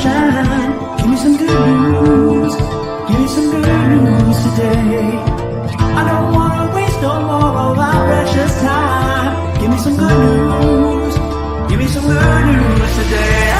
sunshine. Give me some good news. Give me some good news today. I don't wanna waste no more of our precious time. Give me some good news. Give me some good news today.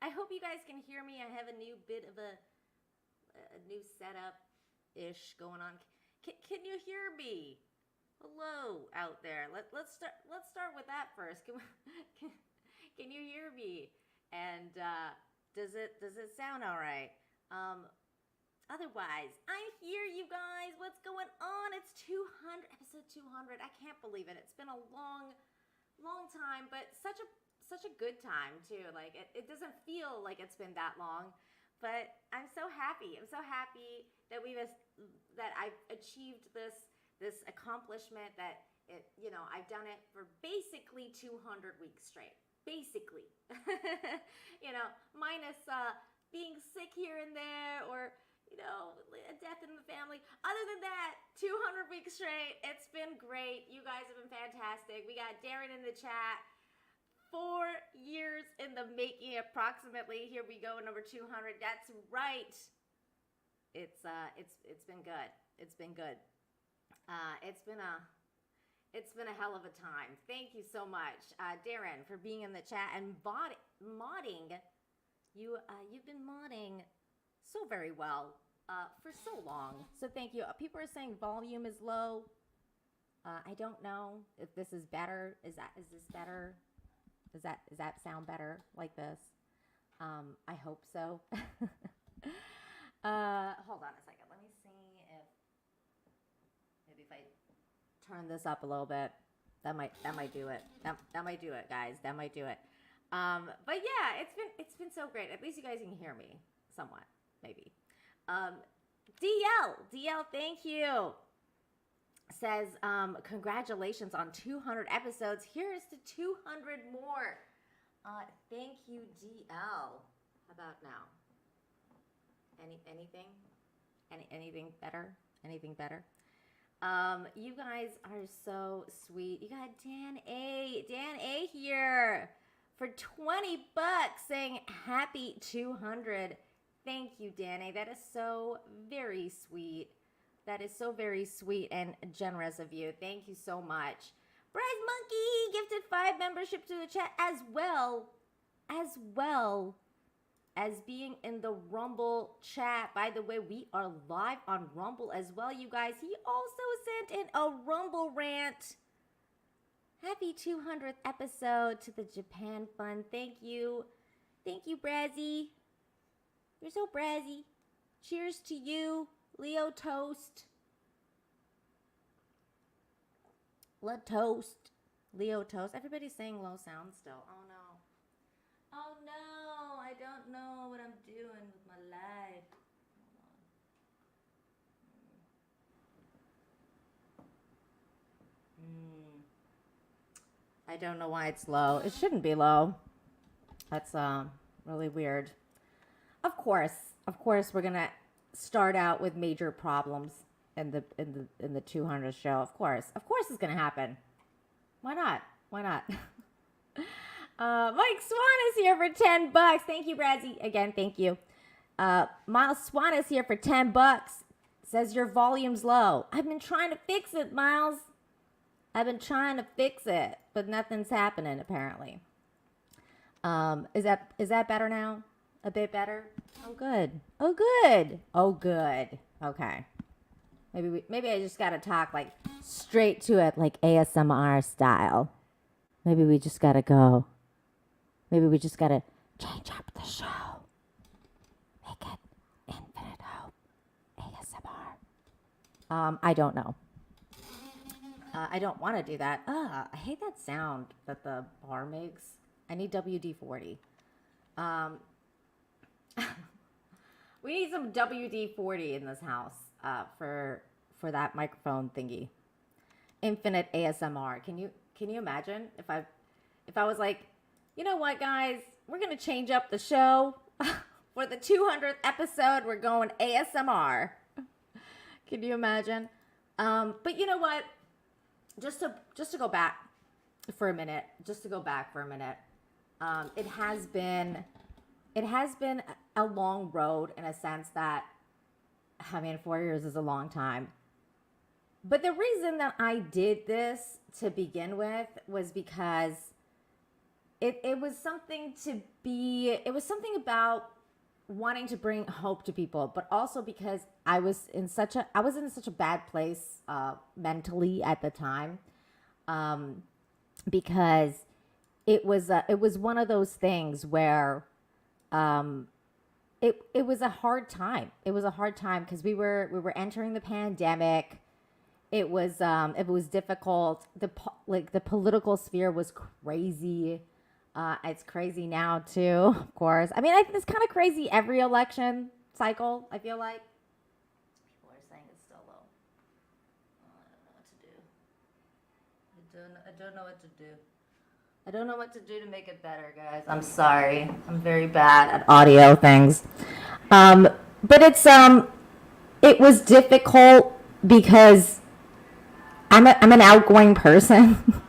I hope you guys can hear me. I have a new bit of a new setup-ish going on. Can you hear me? Hello out there. Let's start with that first. Can you hear me? And does it sound all right? Otherwise, I hear you guys. What's going on? It's 200, episode 200. I can't believe it. It's been a long time, but such a good time too. Like it doesn't feel like it's been that long, but I'm so happy. I'm so happy that I've achieved this accomplishment, that I've done it for basically 200 weeks straight. Basically, minus being sick here and there, or a death in the family. Other than that, 200 weeks straight. It's been great. You guys have been fantastic. We got Darren in the chat. 4 years in the making, approximately. Here we go, number 200. That's right. It's been good. It's been good. It's been a hell of a time. Thank you so much, Darren, for being in the chat and modding. You've been modding so very well for so long. So thank you. People are saying volume is low. I don't know if this is better. Is this better? Does that sound better like this? I hope so. Hold on a second. Let me see if maybe if I turn this up a little bit, that might do it. That might do it, guys. That might do it. But yeah, it's been so great. At least you guys can hear me somewhat, maybe. DL, thank you. Says, congratulations on 200 episodes. Here's to 200 more. Thank you, DL. How about now? Anything? Anything better? Anything better? You guys are so sweet. You got Dan A here for $20 saying happy 200. Thank you, Dan A. That is so very sweet. That is so very sweet and generous of you. Thank you so much. Bryce Monkey gifted 5 membership to the chat, as well as being in the Rumble chat. By the way, we are live on Rumble as well, you guys. He also sent in a Rumble rant. Happy 200th episode to the Japan Fund. Thank you. Thank you, Brazzy. You're so Brazzy. Cheers to you. Leo toast. Leo toast. Everybody's saying low sound still. Oh no. Oh no. I don't know what I'm doing with my life. Hold on. I don't know why it's low. It shouldn't be low. That's really weird. Of course we're gonna start out with major problems in the 200th show. Of course it's gonna happen. Why not? Mike Swan is here for $10. Thank you, Bradzy. Again, thank you. Miles Swan is here for $10. Says your volume's low. I've been trying to fix it, Miles. I've been trying to fix it, but nothing's happening apparently. Is that better now? A bit better? Oh, good. Okay. Maybe I just gotta talk like straight to it, like ASMR style. Maybe we just gotta change up the show. Make it Infinite Hope ASMR. I don't know. I don't want to do that. I hate that sound that the bar makes. I need WD-40. We need some WD-40 in this house for that microphone thingy. Infinite ASMR. Can you imagine if I was like, you know what, guys, we're gonna change up the show for the 200th episode. We're going ASMR. Can you imagine? But you know what? Just to go back for a minute. It has been a long road in a sense that, I mean, 4 years is a long time. But the reason that I did this to begin with was because it was something about wanting to bring hope to people, but also because I was in such a bad place mentally at the time, because it was one of those things where it was a hard time. It was a hard time because we were entering the pandemic. It was difficult. The political sphere was crazy. It's crazy now too, of course. I mean, it's kind of crazy every election cycle, I feel like. People are saying it's still low. I don't know what to do. I don't know what to do to make it better, guys. I'm sorry. I'm very bad at audio things. But it was difficult because I'm an outgoing person.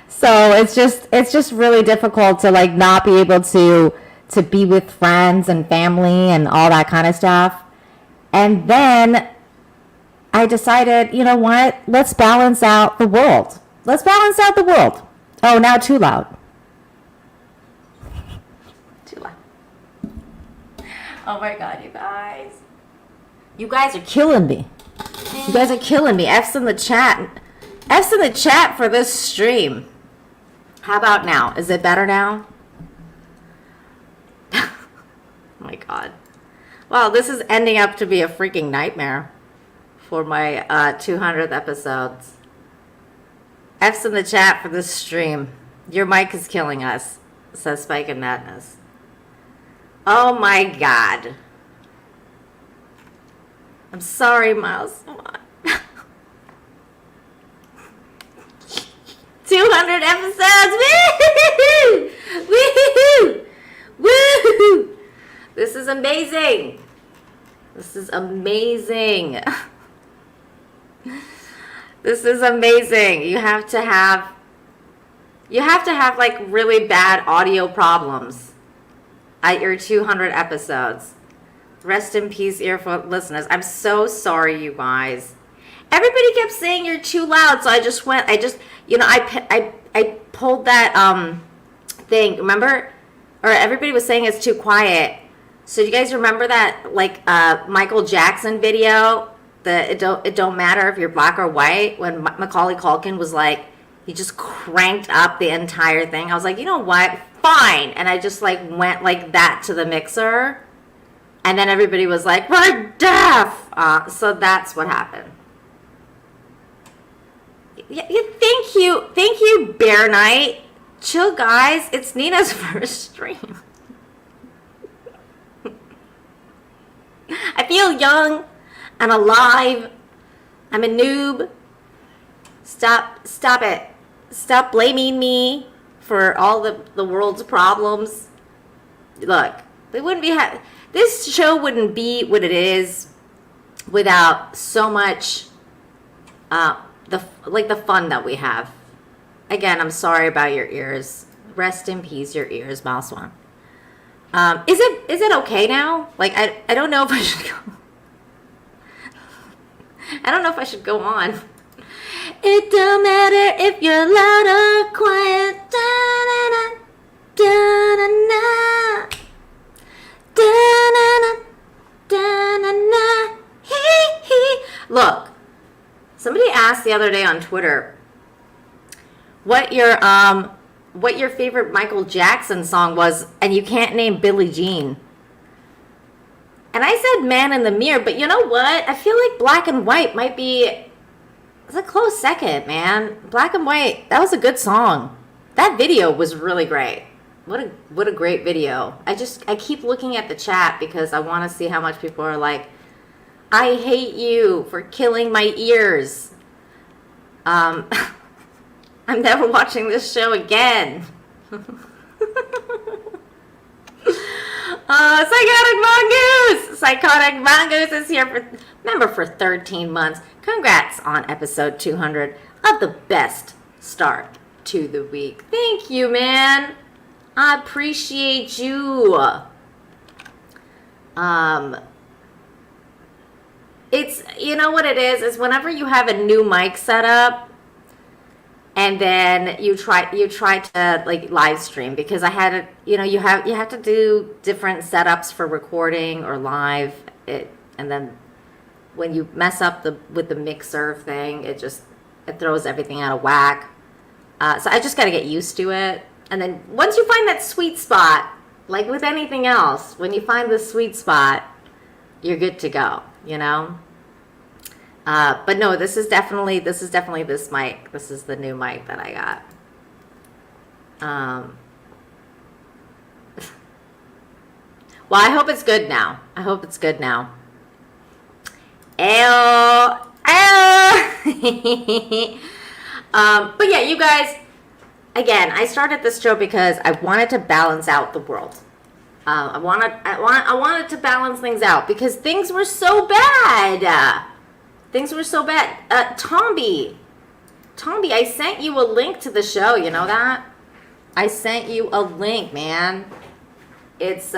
So it's just really difficult to like not be able to be with friends and family and all that kind of stuff. And then I decided, you know what? Let's balance out the world. Oh, now too loud. Too loud. Oh my God, you guys. You guys are killing me. F's in the chat. F's in the chat for this stream. How about now? Is it better now? Oh my God. Wow, this is ending up to be a freaking nightmare for my 200th episodes. F's in the chat for this stream. Your mic is killing us, says Spike and Madness. Oh my God. I'm sorry, Miles. Come on. 200 episodes! Woo! Woo! This is amazing. This is amazing. You have to have like really bad audio problems at your 200 episodes. Rest in peace, earphone listeners. I'm so sorry, you guys. Everybody kept saying you're too loud, so I pulled that thing, remember? Or everybody was saying it's too quiet. So you guys remember that like Michael Jackson video? It don't matter if you're black or white, when Macaulay Culkin was like, he just cranked up the entire thing. I was like, you know what? Fine. And I just like went like that to the mixer. And then everybody was like, we're deaf. So that's what happened. Thank you, Bear Knight. Chill, guys. It's Nina's first stream. I feel young and alive. I'm a noob. Stop it. Stop blaming me for all the world's problems. Look, we wouldn't be this show wouldn't be what it is without so much the fun that we have. Again, I'm sorry about your ears. Rest in peace, your ears, Mouse One. Is it okay now? Like I don't know if I should go. I don't know if I should go on. It don't matter if you're loud or quiet. Da-na-na, da-na-na, da-na-na, da-na-na, hee-hee. Look, somebody asked the other day on Twitter what your favorite Michael Jackson song was, and you can't name Billie Jean. And I said Man in the Mirror, but you know what? I feel like Black and White might be It's a close second, man. Black and White, that was a good song. That video was really great. What a great video. I keep looking at the chat because I want to see how much people are like, I hate you for killing my ears. I'm never watching this show again. Psychotic Mongoose! Psychotic Mongoose is here for 13 months. Congrats on episode 200 of the best start to the week. Thank you, man. I appreciate you. It's, you know what it is whenever you have a new mic set up and then you try to like live stream, because I had you have to do different setups for recording or live and then when you mess up with the mixer thing, it throws everything out of whack. So I just got to get used to it. And then once you find that sweet spot, like with anything else, when you find the sweet spot, you're good to go, you know? But no, this is definitely this mic. This is the new mic that I got. Well, I hope it's good now. Ew. But yeah, you guys, again, I started this show because I wanted to balance out the world. I wanted to balance things out because things were so bad. Tomby, I sent you a link to the show. You know that? I sent you a link, man. It's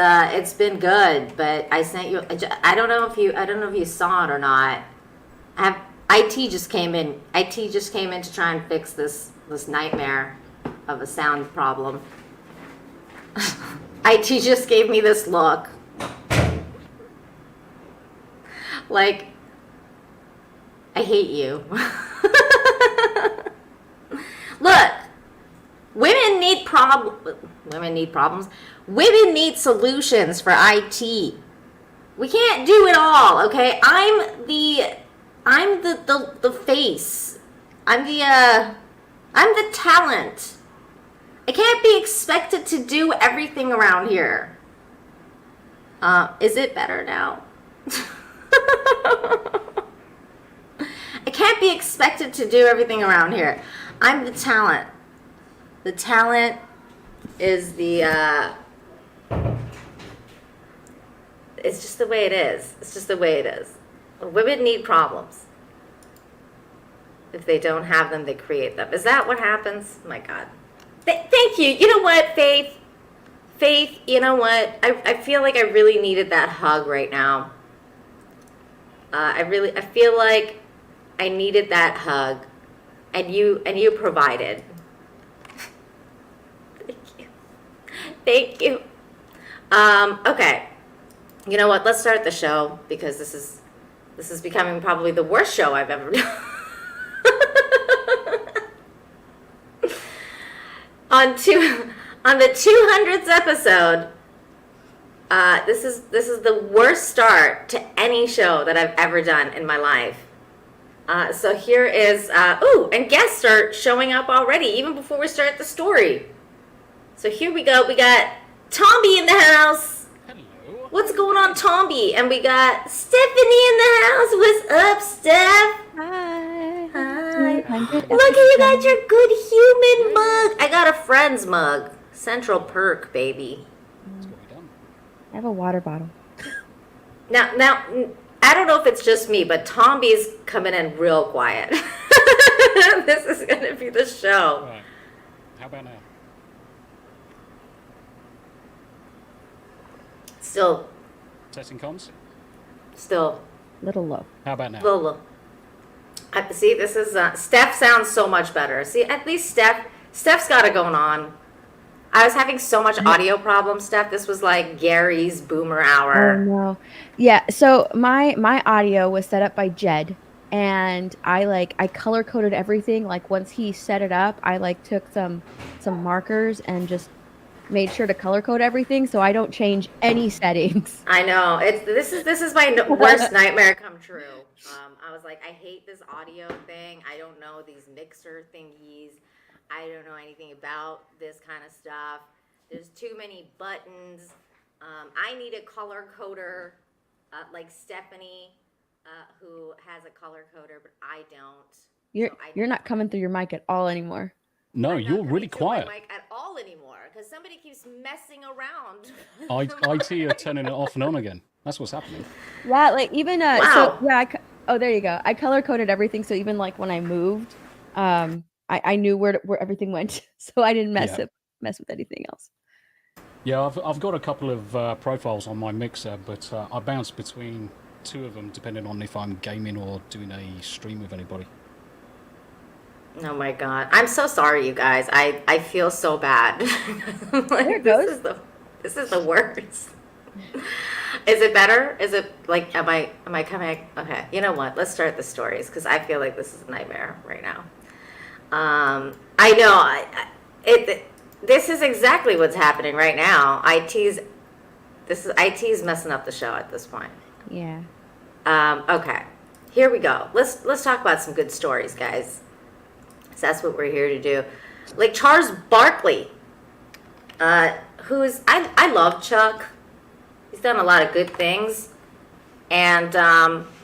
been good, but I sent you. I don't know if you saw it or not. IT just came in to try and fix this nightmare of a sound problem. IT just gave me this look. Like, I hate you. Look, women need problems. Women need solutions for IT. We can't do it all, okay? I'm the face. I'm the talent. I can't be expected to do everything around here. Is it better now? I can't be expected to do everything around here. I'm the talent. The talent is the, it's just the way it is. Women need problems. If they don't have them, they create them. Is that what happens? Oh my God. Thank you. You know what, Faith? Faith, you know what? I feel like I really needed that hug right now. I feel like I needed that hug, and you provided. Thank you. Okay. You know what? Let's start the show because this is becoming probably the worst show I've ever done. On the 200th episode, this is the worst start to any show that I've ever done in my life. So here is, and guests are showing up already, even before we start the story. So here we go. We got Tomby in the house. Hello. What's going on, Tomby? And we got Stephanie in the house. What's up, Steph? Hi. Hi. Look at you got your good human mug. I got a friend's mug. Central Perk, baby. What's going on? I have a water bottle. Now, I don't know if it's just me, but Tomby's coming in real quiet. This is going to be the show. Right. How about now? Testing comms. Still, Little low. How about now? little. See, this is, Steph sounds so much better. See, at least Steph's got it going on. I was having so much audio problems, Steph. This was like Gary's Boomer Oh Hour. no. Yeah, so my audio was set up by Jed, and I color coded everything. Like once he set it up, I took some markers and just made sure to color code everything so I don't change any settings. I know. This is my worst nightmare come true. I was like, I hate this audio thing. I don't know these mixer thingies. I don't know anything about this kind of stuff. There's too many buttons. I need a color coder, like Stephanie, who has a color coder, but I don't. You're not coming through your mic at all anymore. No, I'm you're not really coming to my quiet. mic at all anymore because somebody keeps messing around. IT are turning it off and on again. That's what's happening. Yeah, like even Wow. so yeah. Oh, there you go. I color coded everything, so even like when I moved, I knew where everything went, so I didn't mess with anything else. Yeah, I've got a couple of profiles on my mixer, but I bounce between two of them depending on if I'm gaming or doing a stream with anybody. Oh my god. I'm so sorry, you guys. I feel so bad. Like, There it goes. This is the worst. Is it better? Is it like am I coming? Okay. You know what? Let's start the stories because I feel like this is a nightmare right now. I know. This is exactly what's happening right now. IT's messing up the show at this point. Yeah. Okay. Here we go. Let's talk about some good stories, guys. So that's what we're here to do. Like Charles Barkley, who's I love Chuck. He's done a lot of good things, and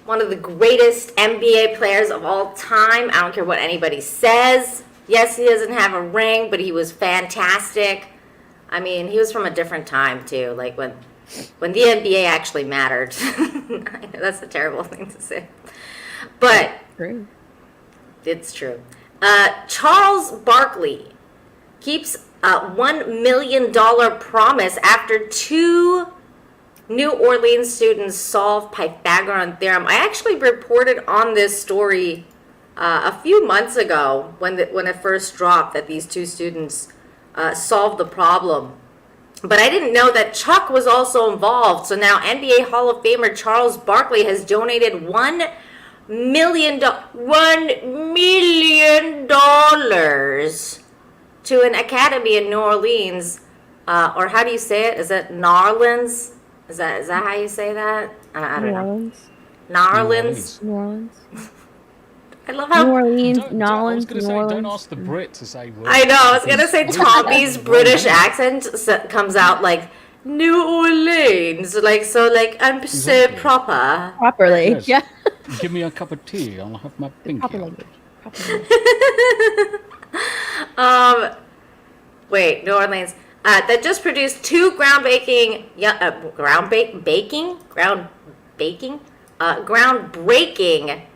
one of the greatest NBA players of all time. I don't care what anybody says. Yes, he doesn't have a ring, but he was fantastic. I mean, he was from a different time too, like when the NBA actually mattered. I know that's a terrible thing to say, but True. it's true. Charles Barkley keeps a $1 million promise after 2 New Orleans students solved Pythagorean theorem. I actually reported on this story a few months ago when it first dropped that these 2 students solved the problem. But I didn't know that Chuck was also involved. So now NBA Hall of Famer Charles Barkley has donated $1 million to an academy in New Orleans, or how do you say it? Is it Narlands? Is that how you say that? I don't know. Narlands. New Orleans. I love how New Orleans. I was Nolans. going to New say, don't Orleans. ask the Brit to say words. I know. I was gonna say because- Tommy's British accent comes out like New Orleans, like so, like I'm so Exactly. proper. Properly. Yes. Yeah. Give me a cup of tea. I'll have my pinky Proper out. language. Proper language. Wait, New Orleans. That just produced 2 groundbreaking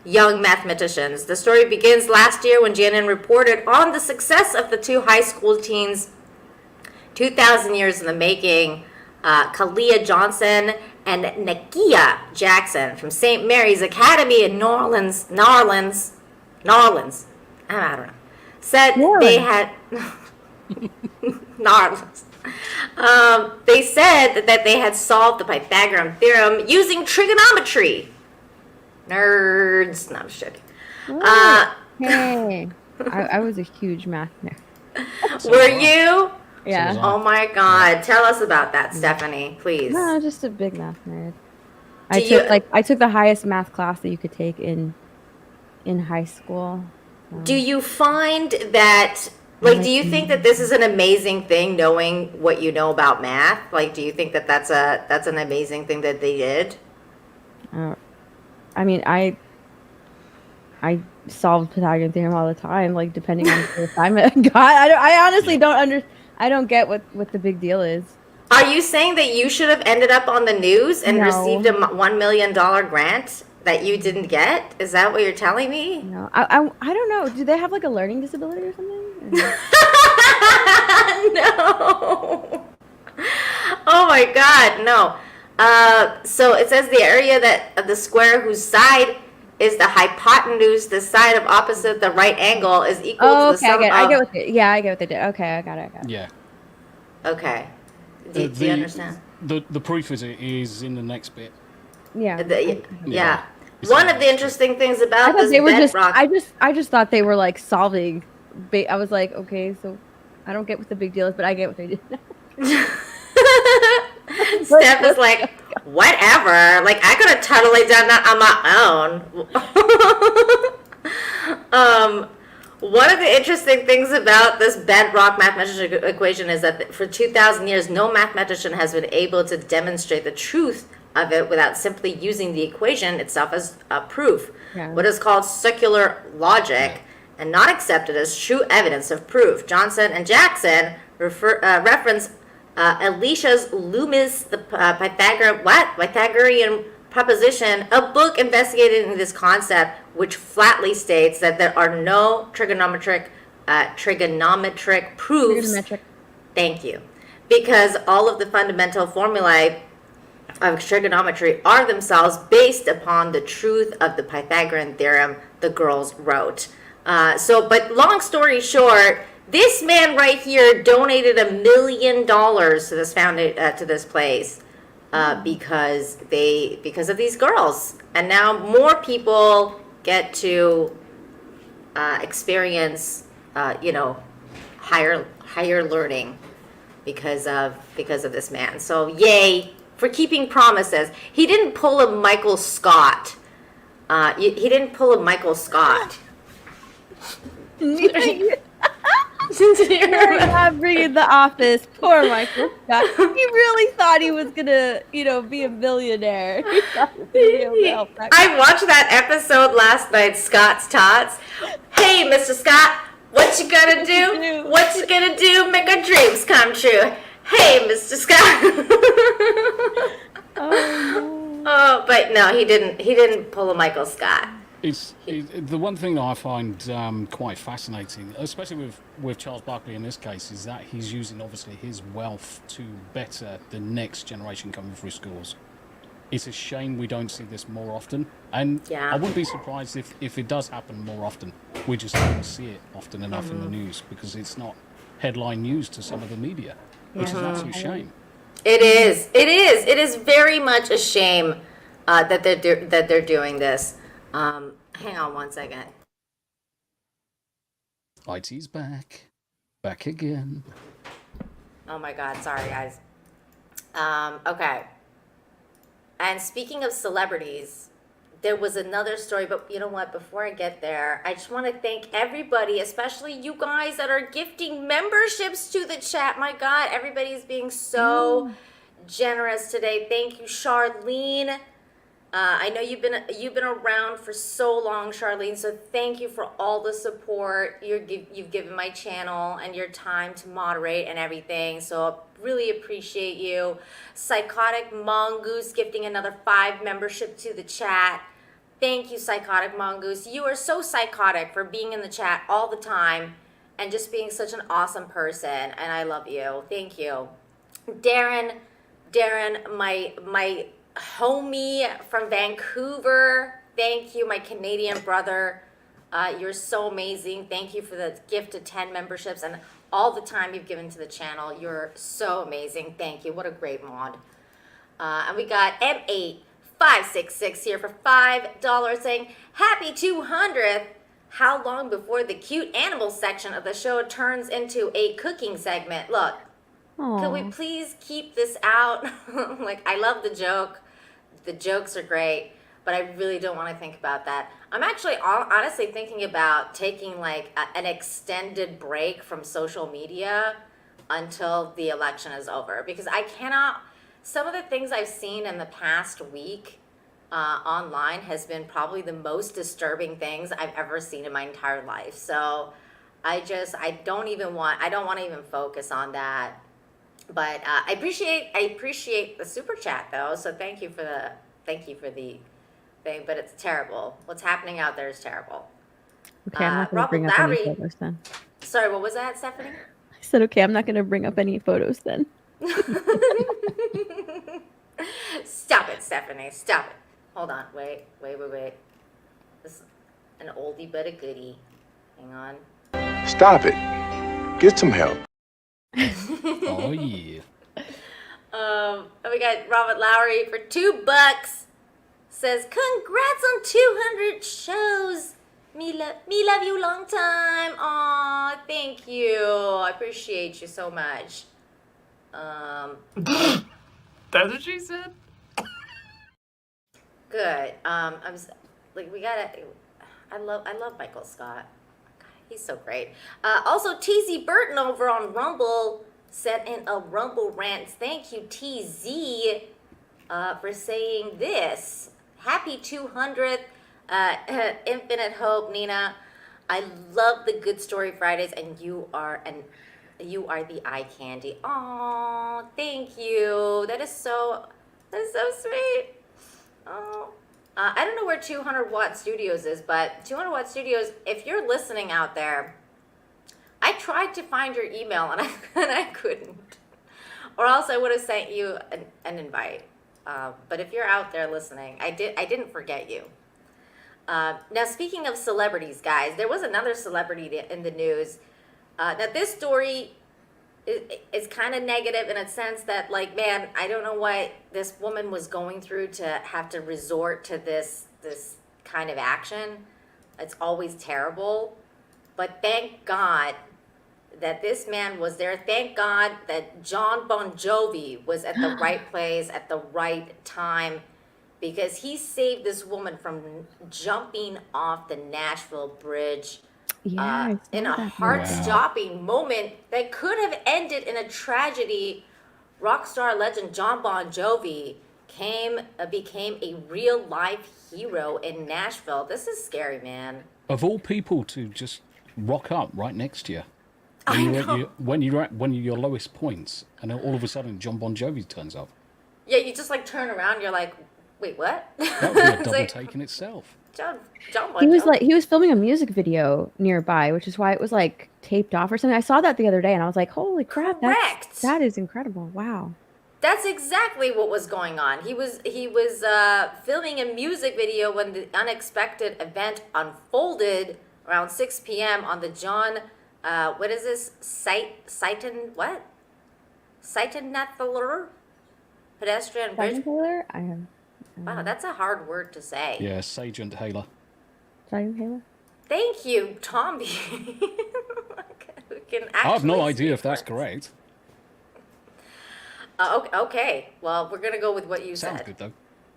young mathematicians. The story begins last year when CNN reported on the success of the 2 high school teens, 2,000 years in the making, Kalia Johnson and Nakia Jackson from St. Mary's Academy in Narlands, I don't know, said they had Narlands. They said that they had solved the Pythagorean theorem using trigonometry. Nerds. No, I'm just joking. Hey. I was a huge math nerd. Were you? Yeah. was Oh my God. Tell us about that, Stephanie, please. No, just a big math nerd. Do I took the highest math class that you could take in high school. Do you find that, like, do you think that this is an amazing thing, knowing what you know about math? Like, do you think that that's an amazing thing that they did? I mean, I solved Pythagorean theorem all the time, like depending on the assignment I got. I honestly I don't get what the big deal is. Are you saying that you should have ended up on the news and No. received a $1 million grant that you didn't get? Is that what you're telling me? No, I don't know. Do they have like a learning disability or something? No. Oh my God, no. So it says the area of the square whose side is the hypotenuse, the side of opposite the right angle, is equal Oh, to the okay. sum I of... get what I get what they did. Okay, I got it. Yeah. Okay. Do you understand? The proof is in the next bit. Yeah. Yeah. It's One not of the interesting things about I thought this they were just. bedrock... I just thought they were like solving. I was like, okay, so I don't get what the big deal is, but I get what they did. Steph is like, whatever. Like, I could have totally done that on my own. One of the interesting things about this bedrock mathematician equation is that for 2,000 years, no mathematician has been able to demonstrate the truth of it without simply using the equation itself as a proof. Yeah. What is called circular logic and not accepted as true evidence of proof. Johnson and Jackson reference Elisha's Loomis, the Pythagorean proposition, a book investigating this concept, which flatly states that there are no trigonometric proofs. Trigonometric. Thank you. Because all of the fundamental formulae of trigonometry are themselves based upon the truth of the Pythagorean theorem the girls wrote. But long story short, this man right here donated $1 million to this to this place because of these girls, and now more people get to experience higher learning because of this man. So yay for keeping promises. He didn't pull a Michael Scott. He didn't pull a Michael Scott. I'm bringing The Office. Poor Michael Scott. He really thought he was gonna, be a millionaire. He thought he was gonna be able to help that guy. I watched that episode last night, Scott's Tots. Hey, Mr. Scott, what you gonna do? What you gonna do? Make our dreams come true. Hey, Mr. Scott. Oh, but no, he didn't pull a Michael Scott. It's the one thing that I find quite fascinating, especially with Charles Barkley in this case, is that he's using obviously his wealth to better the next generation coming through schools. It's a shame we don't see this more often, and Yeah. I wouldn't be surprised if it does happen more often. We just don't see it often enough in the news because it's not headline news to some of the media, which is an absolute shame. It is. It is very much a shame that they're doing this. Hang on one second. IT's back again. Oh my God, sorry guys. Okay. And speaking of celebrities, there was another story, but you know what? Before I get there, I just want to thank everybody, especially you guys that are gifting memberships to the chat. My God, everybody's being so generous today. Thank you, Charlene. I know you've been around for so long, Charlene, so thank you for all the support you've given my channel and your time to moderate and everything, so really appreciate you. Psychotic Mongoose gifting another 5 membership to the chat. Thank you, Psychotic Mongoose. You are so psychotic for being in the chat all the time and just being such an awesome person, and I love you. Thank you. Darren, my homie from Vancouver, thank you. My Canadian brother, you're so amazing. Thank you for the gift of 10 memberships and all the time you've given to the channel. You're so amazing. Thank you. What a great mod. And we got M8566 here for $5 saying, happy 200th. How long before the cute animal section of the show turns into a cooking segment? Look, could we please keep this out? Like, I love the joke. The jokes are great, but I really don't want to think about that. I'm actually honestly thinking about taking like an extended break from social media until the election is over, because I cannot, some of the things I've seen in the past week online has been probably the most disturbing things I've ever seen in my entire life. So I don't want to even focus on that. But I appreciate the super chat though. So thank you for the thing. But it's terrible. What's happening out there is terrible. Okay, I'm not going to bring up any photos then. Sorry, what was that, Stephanie? I said, okay, I'm not going to bring up any photos then. Stop it, Stephanie. Stop it. Hold on. Wait. This is an oldie but a goodie. Hang on. Stop it. Get some help. Oh yeah. We got Robert Lowry for $2. Says, congrats on 200 shows. Me love you long time. Aw, thank you. I appreciate you so much. That's what she said. Good. We gotta. I love Michael Scott. God, he's so great. Also, TZ Burton over on Rumble sent in a Rumble rant. Thank you, TZ, for saying this. Happy 200th, Infinite Hope, Nina. I love the Good Story Fridays, and you are the eye candy. Oh, thank you. That is so sweet. Oh, I don't know where 200 Watt Studios is, but 200 Watt Studios, if you're listening out there, I tried to find your email and I couldn't, or else I would have sent you an invite. But if you're out there listening, I didn't forget you. Now, speaking of celebrities, guys, there was another celebrity in the news. Now, this story is kind of negative in a sense that, like, man, I don't know what this woman was going through to have to resort to this kind of action. It's always terrible. But thank God that this man was there. Thank God that Jon Bon Jovi was at the right place at the right time, because he saved this woman from jumping off the Nashville Bridge in a heart-stopping moment that could have ended in a tragedy. Rock star legend Jon Bon Jovi became a real-life hero in Nashville. This is scary, man. Of all people to just rock up right next to you. When you're at your lowest points, and then all of a sudden Jon Bon Jovi turns up. Yeah, you just like turn around, you're like, wait, what? That would be a double take in itself. Jon Bon Jovi. He was filming a music video nearby, which is why it was like taped off or something. I saw that the other day and I was like, holy crap, that is incredible. Wow. That's exactly what was going on. He was filming a music video when the unexpected event unfolded around 6 p.m. on the what is this? Sighton Nathaler pedestrian bridge. Wow, that's a hard word to say. Yeah, Sargent Haler. Thank you, Tomby. I have no idea if that's correct. Okay. Well, we're gonna go with what you said. Sounds good though.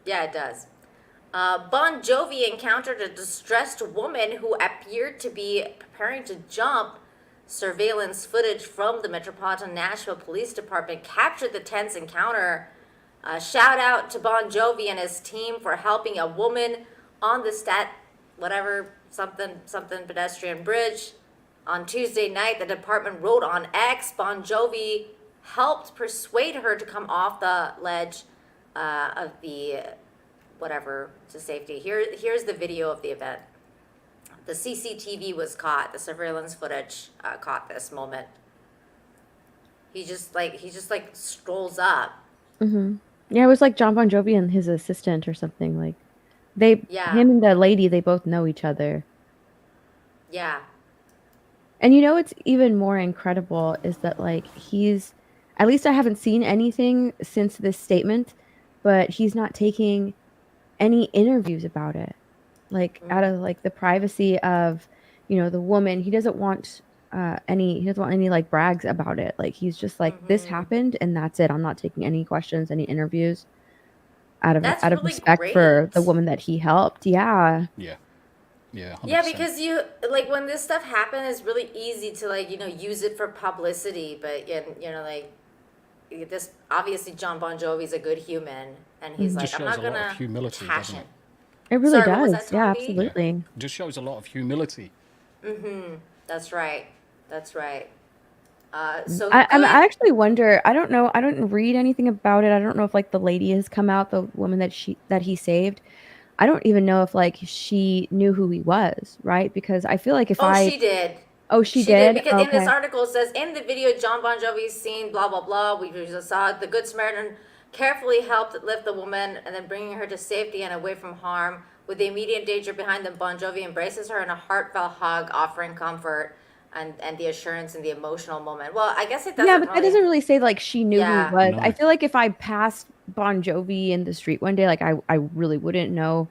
Yeah, it does. Bon Jovi encountered a distressed woman who appeared to be preparing to jump. Surveillance footage from the Metropolitan Nashville Police Department captured the tense encounter. Shout out to Bon Jovi and his team for helping a woman on the something pedestrian bridge. On Tuesday night, the department wrote on X, Bon Jovi helped persuade her to come off the ledge of the to safety. Here's the video of the event. The CCTV was caught. The surveillance footage caught this moment. He just strolls up. Mm-hmm. Yeah, it was like Jon Bon Jovi and his assistant or something. Like him and the lady, they both know each other. Yeah. And what's even more incredible is that at least I haven't seen anything since this statement, but he's not taking any interviews about it. Out of the privacy of, the woman, he doesn't want any brags about it. He's just this happened and that's it. I'm not taking any questions, any interviews out of really respect great. for the woman that he helped. Yeah. Yeah. Yeah. 100%. Yeah, because when this stuff happens, it's really easy to use it for publicity, but this obviously Jon Bon Jovi's a good human and he's Just I'm not shows a lot gonna of humility, doesn't it? It really Sorry, what was does. that, Yeah, Tommy? absolutely. Yeah. Just shows a lot of humility. That's right. I actually wonder. I don't know. I don't read anything about it. I don't know if the lady has come out, the woman that he saved. I don't even know if she knew who he was, right? Because I feel if she did. Oh, she did? Because in this article it says, in the video, Jon Bon Jovi is seen, blah, blah, blah. We just saw the Good Samaritan carefully helped lift the woman and then bringing her to safety and away from harm. With the immediate danger behind them, Bon Jovi embraces her in a heartfelt hug, offering comfort and the assurance in the emotional moment. Well, I guess it doesn't. Yeah, but that doesn't really say she knew who he was. No. I feel if I passed Bon Jovi in the street one day, I really wouldn't know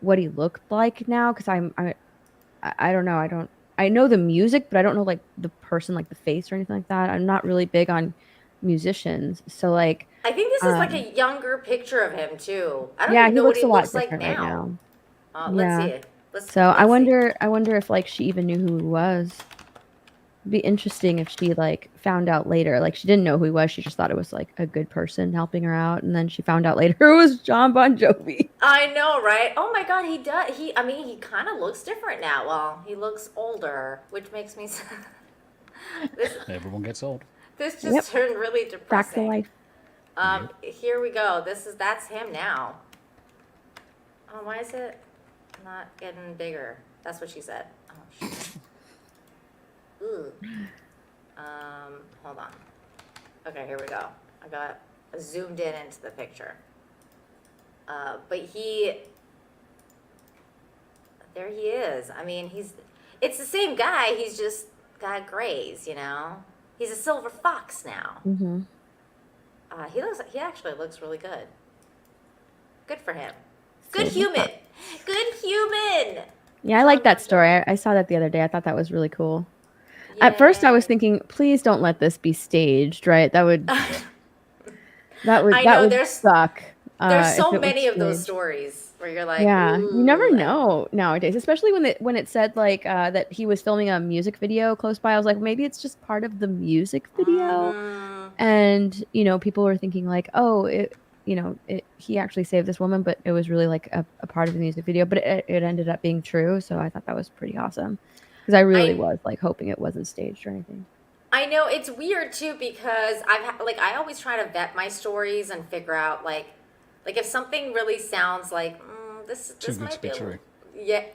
what he looked like now, because I don't know. I know the music, but I don't know the person, the face or anything like that. I'm not really big on musicians. So like, I think this is like a younger picture of him too. I don't yeah, even he know what looks he a lot looks like different right now. now. Let's Yeah. see. So I let's see. wonder if like she even knew who he was. It'd be interesting if she like found out later. Like she didn't know who he was. She just thought it was like a good person helping her out, and then she found out later it was Jon Bon Jovi. I know, right? Oh my God, he does. I mean, he kind of looks different now. Well, he looks older, which makes me. Everyone gets old. This just turned really depressing. Back to life. Here we go. That's him now. Oh, why is it not getting bigger? That's what she said. Oh shit. Ooh. Hold on. Okay, here we go. I got zoomed in into the picture. But there he is. I mean, it's the same guy. He's just got grays, you know. He's a silver fox now. Mm-hmm. He actually looks really good. Good for him. Good human. Good human. Yeah, I like that story. I saw that the other day. I thought that was really cool. Yeah. At first, I was thinking, please don't let this be staged, right? That would suck. There's so many of those stories where you're like, yeah, ooh. You never know nowadays, especially when it said like that he was filming a music video close by. I was like, maybe it's just part of the music video, and people were thinking like, oh, he actually saved this woman, but it was really like a part of the music video. But it ended up being true, so I thought that was pretty awesome because I really was like hoping it wasn't staged or anything. I know it's weird too because I always try to vet my stories and figure out like if something really sounds like this might be true. Yeah,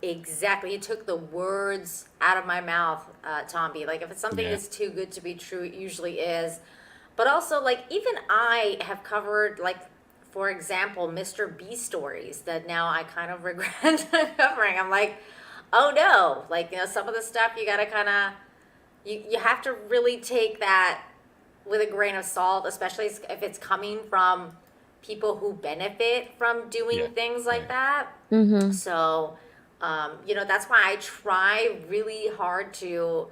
exactly. You took the words out of my mouth, Tomby. Like if it's something that's too good to be true, it usually is. But also like even I have covered like, for example, Mr. B stories that now I kind of regret covering. I'm like, oh no, like some of the stuff you gotta kind of you have to really take that with a grain of salt, especially if it's coming from people who benefit from doing things like that. Mm-hmm. So, that's why I try really hard to,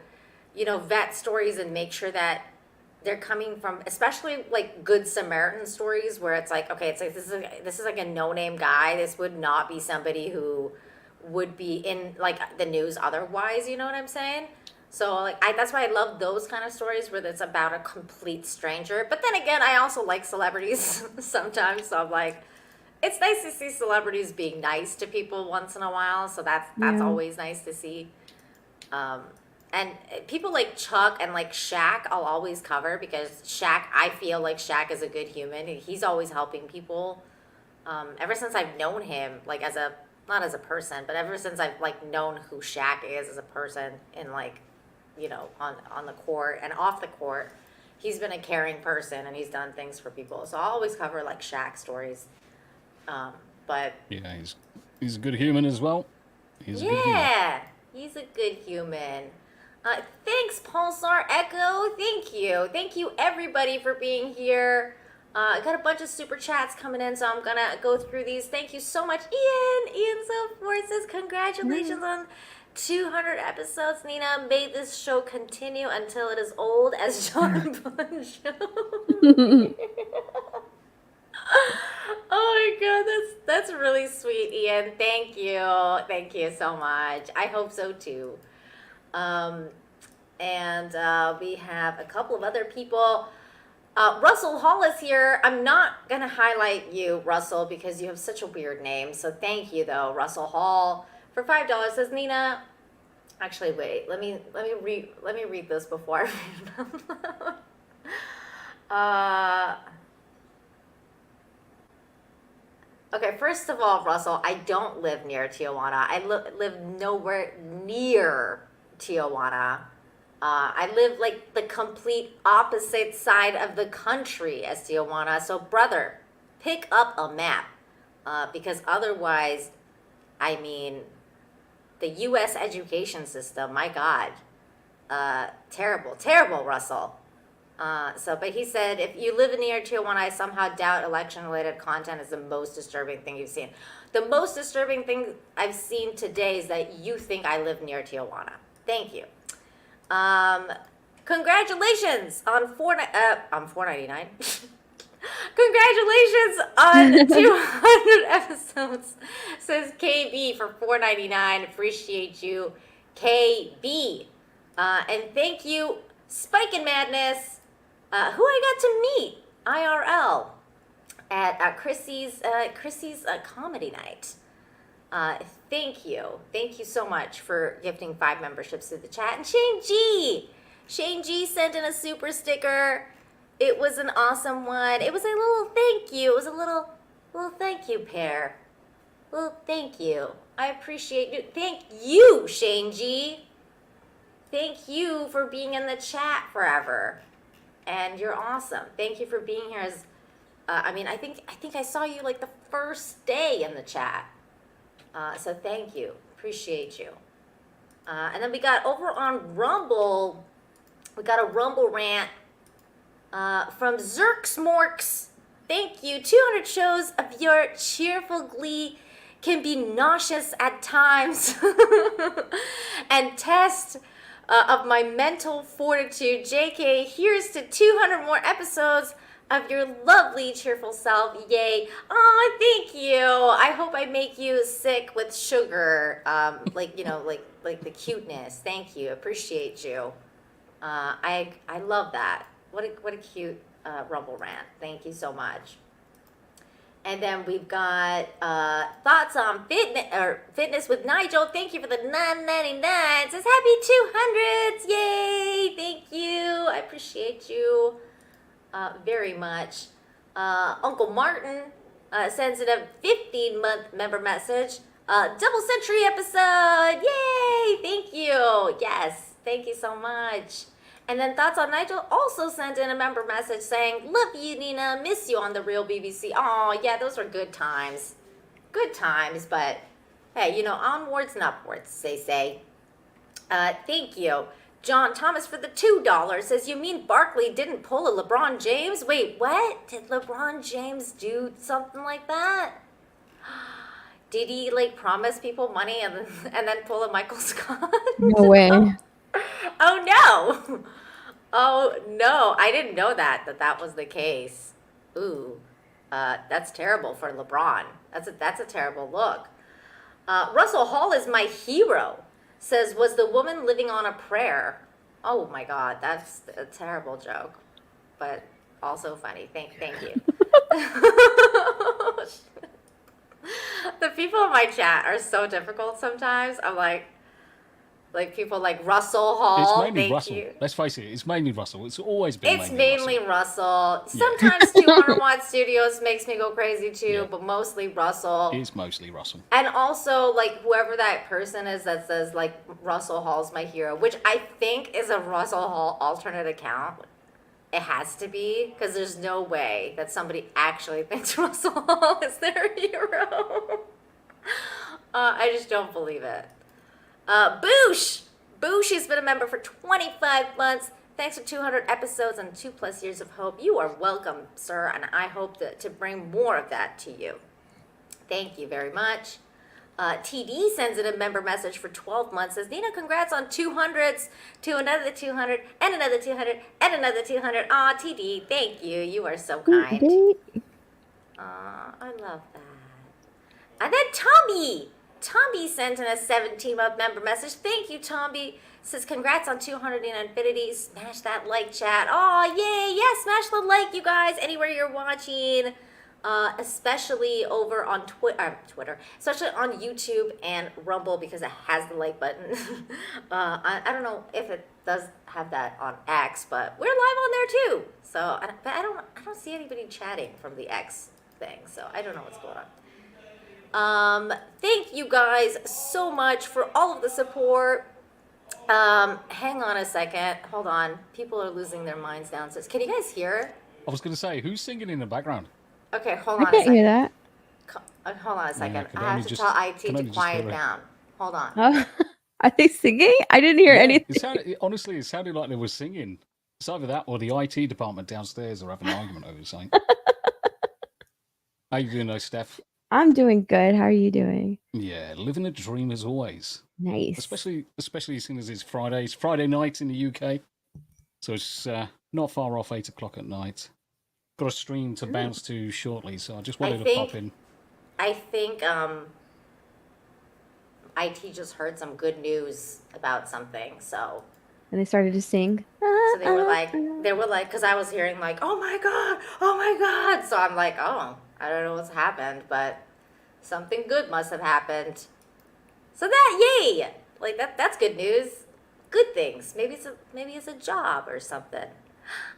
vet stories and make sure that they're coming from, especially like Good Samaritan stories where it's like, okay, it's like this is like a no-name guy. This would not be somebody who would be in like the news otherwise. You know what I'm saying? So like that's why I love those kind of stories where it's about a complete stranger. But then again, I also like celebrities sometimes. So I'm like, it's nice to see celebrities being nice to people once in a while. So that's always nice to see. And people like Chuck and like Shaq, I'll always cover because Shaq, I feel like Shaq is a good human. He's always helping people. Ever since I've known him, like not as a person, but ever since I've like known who Shaq is as a person in like, on the court and off the court, he's been a caring person and he's done things for people. So I'll always cover like Shaq stories. But yeah, he's a good human as well. He's a good human. He's a good human. Thanks, Pulsar Echo. Thank you everybody for being here. I got a bunch of super chats coming in, so I'm gonna go through these. Thank you so much, Ian. Ian so says congratulations on 200 episodes. Nina, may this show continue until it is old as Jon Bon Jovi. Oh my God, that's really sweet, Ian. Thank you so much. I hope so too. And we have a couple of other people. Russell Hall is here. I'm not gonna highlight you, Russell, because you have such a weird name. So thank you though, Russell Hall. For $5 says Nina. Actually, wait. Let me read this before I read them. Okay, first of all, Russell, I don't live near Tijuana. I live nowhere near Tijuana. I live like the complete opposite side of the country as Tijuana. So, brother, pick up a map because otherwise, I mean, the U.S. education system, my God, terrible, Russell. But he said, if you live near Tijuana, I somehow doubt election-related content is the most disturbing thing you've seen. The most disturbing thing I've seen today is that you think I live near Tijuana. Thank you. Congratulations on $4.99. Congratulations on 200 episodes, says KB for $4.99. Appreciate you, KB. And thank you, Spike and Madness, who I got to meet IRL at Chrissy's comedy night. Thank you so much for gifting 5 memberships to the chat. And Shane G sent in a super sticker. It was an awesome one. It was a little thank you. It was a little thank you pair. Little thank you. I appreciate you. Thank you, Shane G. Thank you for being in the chat forever. And you're awesome. Thank you for being here as I think I saw you like the first day in the chat. So thank you. Appreciate you. And then we got over on Rumble, we got a Rumble rant from Zerksmorks. Thank you. 200 shows of your cheerful glee can be nauseous at times and test of my mental fortitude. JK, here's to 200 more episodes of your lovely cheerful self. Yay. Oh, thank you. I hope I make you sick with sugar. Like the cuteness. Thank you. Appreciate you. I love that. What a cute Rumble rant. Thank you so much. And then we've got thoughts on fitness with Nigel. Thank you for the $9.99. It says happy 200s. Yay. Thank you. I appreciate you very much. Uncle Martin sends in a 15-month member message. Double century episode. Yay. Thank you. Yes. Thank you so much. And then Thoughts on Nigel also sent in a member message saying, love you, Nina, miss you on the real BBC. Oh, yeah, those were good times. Good times, but hey, onwards and upwards, they say. Thank you. John Thomas for the $2 says, you mean Barkley didn't pull a LeBron James? Wait, what? Did LeBron James do something like that? Did he, promise people money and then pull a Michael Scott? No way. Oh no! Oh no! I didn't know that was the case. Ooh, that's terrible for LeBron. That's a terrible look. Russell Hall is my hero. Says, was the woman living on a prayer? Oh my God, that's a terrible joke, but also funny. Thank you. The people in my chat are so difficult sometimes. I'm like people like Russell Hall. It's mainly Russell. You. Let's face it, it's mainly Russell. It's always been It's mainly Russell. Yeah. Sometimes 200 Watt Studios makes me go crazy too, Yeah. but mostly Russell. It's mostly Russell. And also, whoever that person is that says, Russell Hall's my hero, which I think is a Russell Hall alternate account. It has to be, because there's no way that somebody actually thinks Russell Hall is their hero. I just don't believe it. Boosh has been a member for 25 months. Thanks for 200 episodes and 2+ years of hope. You are welcome, sir, and I hope to bring more of that to you. Thank you very much. TD sends in a member message for 12 months. Says, Nina, congrats on 200s to another 200 and another 200 and another 200. Aw, TD, thank you. You are so kind. Aw, I love that. And then Tomby sent in a 17-month member message. Thank you, Tomby. Says, congrats on 200 in Infinity. Smash that like, chat. Oh, yay. Yeah, smash the like, you guys, anywhere you're watching. Especially over on Twitter, especially on YouTube and Rumble, because it has the like button. I don't know if it does have that on X, but we're live on there too. So I don't see anybody chatting from the X thing, so I don't know what's going on. Thank you guys so much for all of the support. Hang on a second. Hold on. People are losing their minds downstairs. Can you guys hear? I was going to say, who's singing in the background? Okay, hold on I a can't second. hear that. Hold on a second. Yeah, I have to tell IT to quiet down. Hold on. Oh, are they singing? I didn't hear anything. Honestly, it sounded like they were singing. It's either that or the IT department downstairs are having an argument over something. How you doing, though, Steph? I'm doing good. How are you doing? Yeah, living a dream as always. Nice. Especially seeing as it's Friday. It's Friday night in the UK. So it's not far off 8 o'clock at night. Got a stream to bounce to shortly, so I just wanted to pop in. I think IT just heard some good news about something, so And they started to sing. so they were like, because I was hearing like, oh my god, so I'm like, oh, I don't know what's happened, but something good must have happened. So that, yay, like that's good news, good things. Maybe it's a job or something.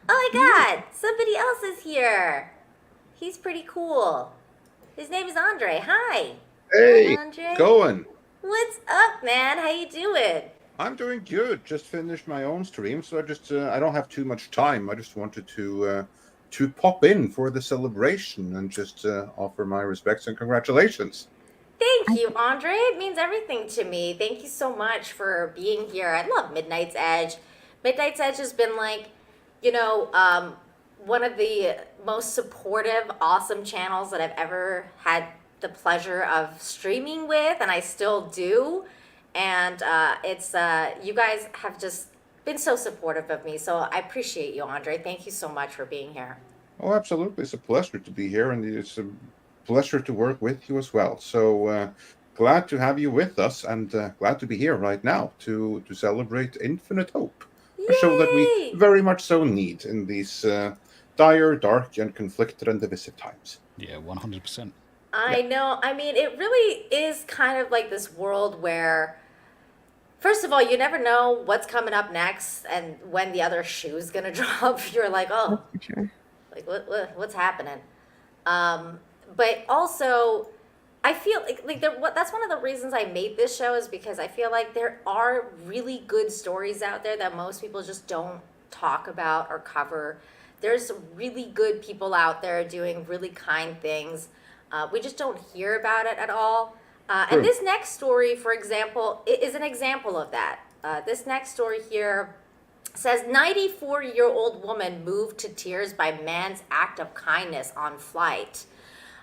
Oh my god, somebody else is here. He's pretty cool. His name is Andre. Hi. Hey, Andre. going. What's up, man? How you doing? I'm doing good. Just finished my own stream, so I don't have too much time. I just wanted to pop in for the celebration and just offer my respects and congratulations. Thank you, Andre. It means everything to me. Thank you so much for being here. I love Midnight's Edge. Midnight's Edge has been like, one of the most supportive, awesome channels that I've ever had the pleasure of streaming with, and I still do. And it's you guys have just been so supportive of me, so I appreciate you, Andre. Thank you so much for being here. Oh, absolutely. It's a pleasure to be here, and it's a pleasure to work with you as well. So glad to have you with us, and glad to be here right now to celebrate Infinite Hope, a show that we Yay! very much so need in these dire, dark, and conflicted and divisive times. Yeah, 100%. I know. I mean, it really is kind of like this world where, first of all, you never know what's coming up next, and when the other shoe's gonna drop, you're like, oh, That's for sure. like what's happening? But also, I feel like that's one of the reasons I made this show, is because I feel like there are really good stories out there that most people just don't talk about or cover. There's really good people out there doing really kind things. We just don't hear about it at all. And this next story, for example, is an example of that. This next story here says 94-year-old woman moved to tears by man's act of kindness on flight.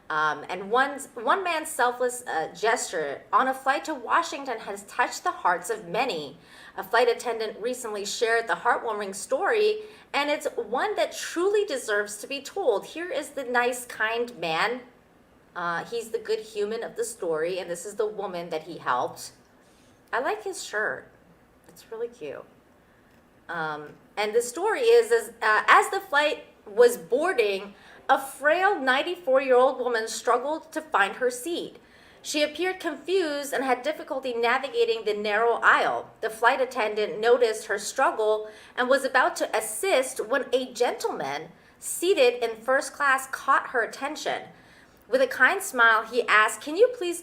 And one man's selfless gesture on a flight to Washington has touched the hearts of many. A flight attendant recently shared the heartwarming story, and it's one that truly deserves to be told. Here is the nice, kind man. He's the good human of the story, and this is the woman that he helped. I like his shirt. It's really cute. And the story is, as the flight was boarding, a frail 94-year-old woman struggled to find her seat. She appeared confused and had difficulty navigating the narrow aisle. The flight attendant noticed her struggle and was about to assist when a gentleman seated in first class caught her attention. With a kind smile, he asked, "Can you please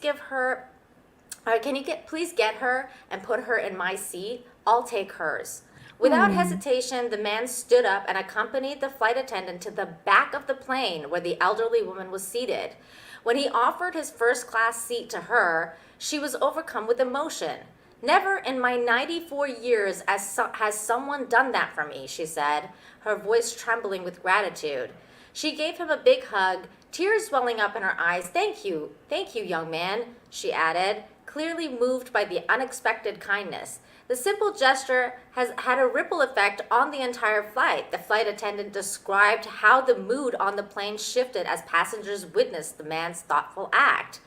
please get her and put her in my seat? I'll take hers." Without hesitation, the man stood up and accompanied the flight attendant to the back of the plane where the elderly woman was seated. When he offered his first class seat to her, she was overcome with emotion. "Never in my 94 years has someone done that for me," she said, her voice trembling with gratitude. She gave him a big hug, tears welling up in her eyes. Thank you, young man," she added, clearly moved by the unexpected kindness. The simple gesture has had a ripple effect on the entire flight. The flight attendant described how the mood on the plane shifted as passengers witnessed the man's thoughtful act.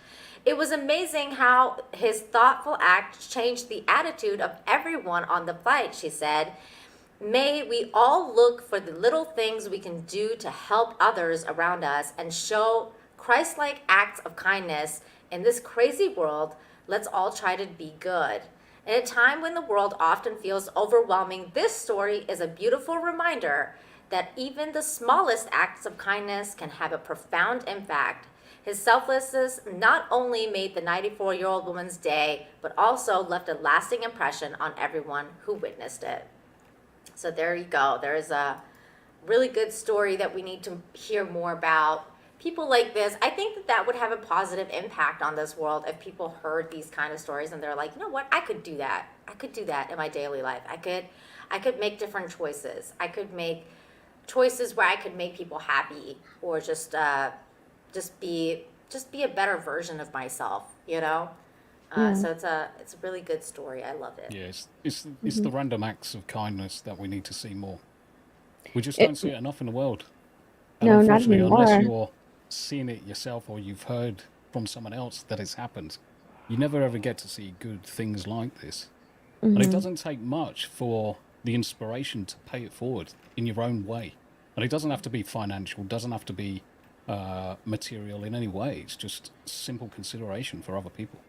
"It was amazing how his thoughtful act changed the attitude of everyone on the flight," she said. "May we all look for the little things we can do to help others around us and show Christ-like acts of kindness in this crazy world. Let's all try to be good." In a time when the world often feels overwhelming, this story is a beautiful reminder that even the smallest acts of kindness can have a profound impact. His selflessness not only made the 94-year-old woman's day, but also left a lasting impression on everyone who witnessed it. So there you go. There is a really good story that we need to hear more about. People like this, I think that would have a positive impact on this world if people heard these kind of stories and they're like, you know what, I could do that. I could do that in my daily life. I could make different choices. I could make choices where I could make people happy, or just be a better version of myself, you know? So it's a really good story. I love it. Yeah, it's the random acts of kindness that we need to see more. We just It, don't see it enough in the world. And no, not unfortunately, unless anymore. you're seeing it yourself or you've heard from someone else that it's happened, you never ever get to see good things like this. And it Hmm. doesn't take much for the inspiration to pay it forward in your own way. And it doesn't have to be financial, doesn't have to be material in any way. It's just simple consideration for other people.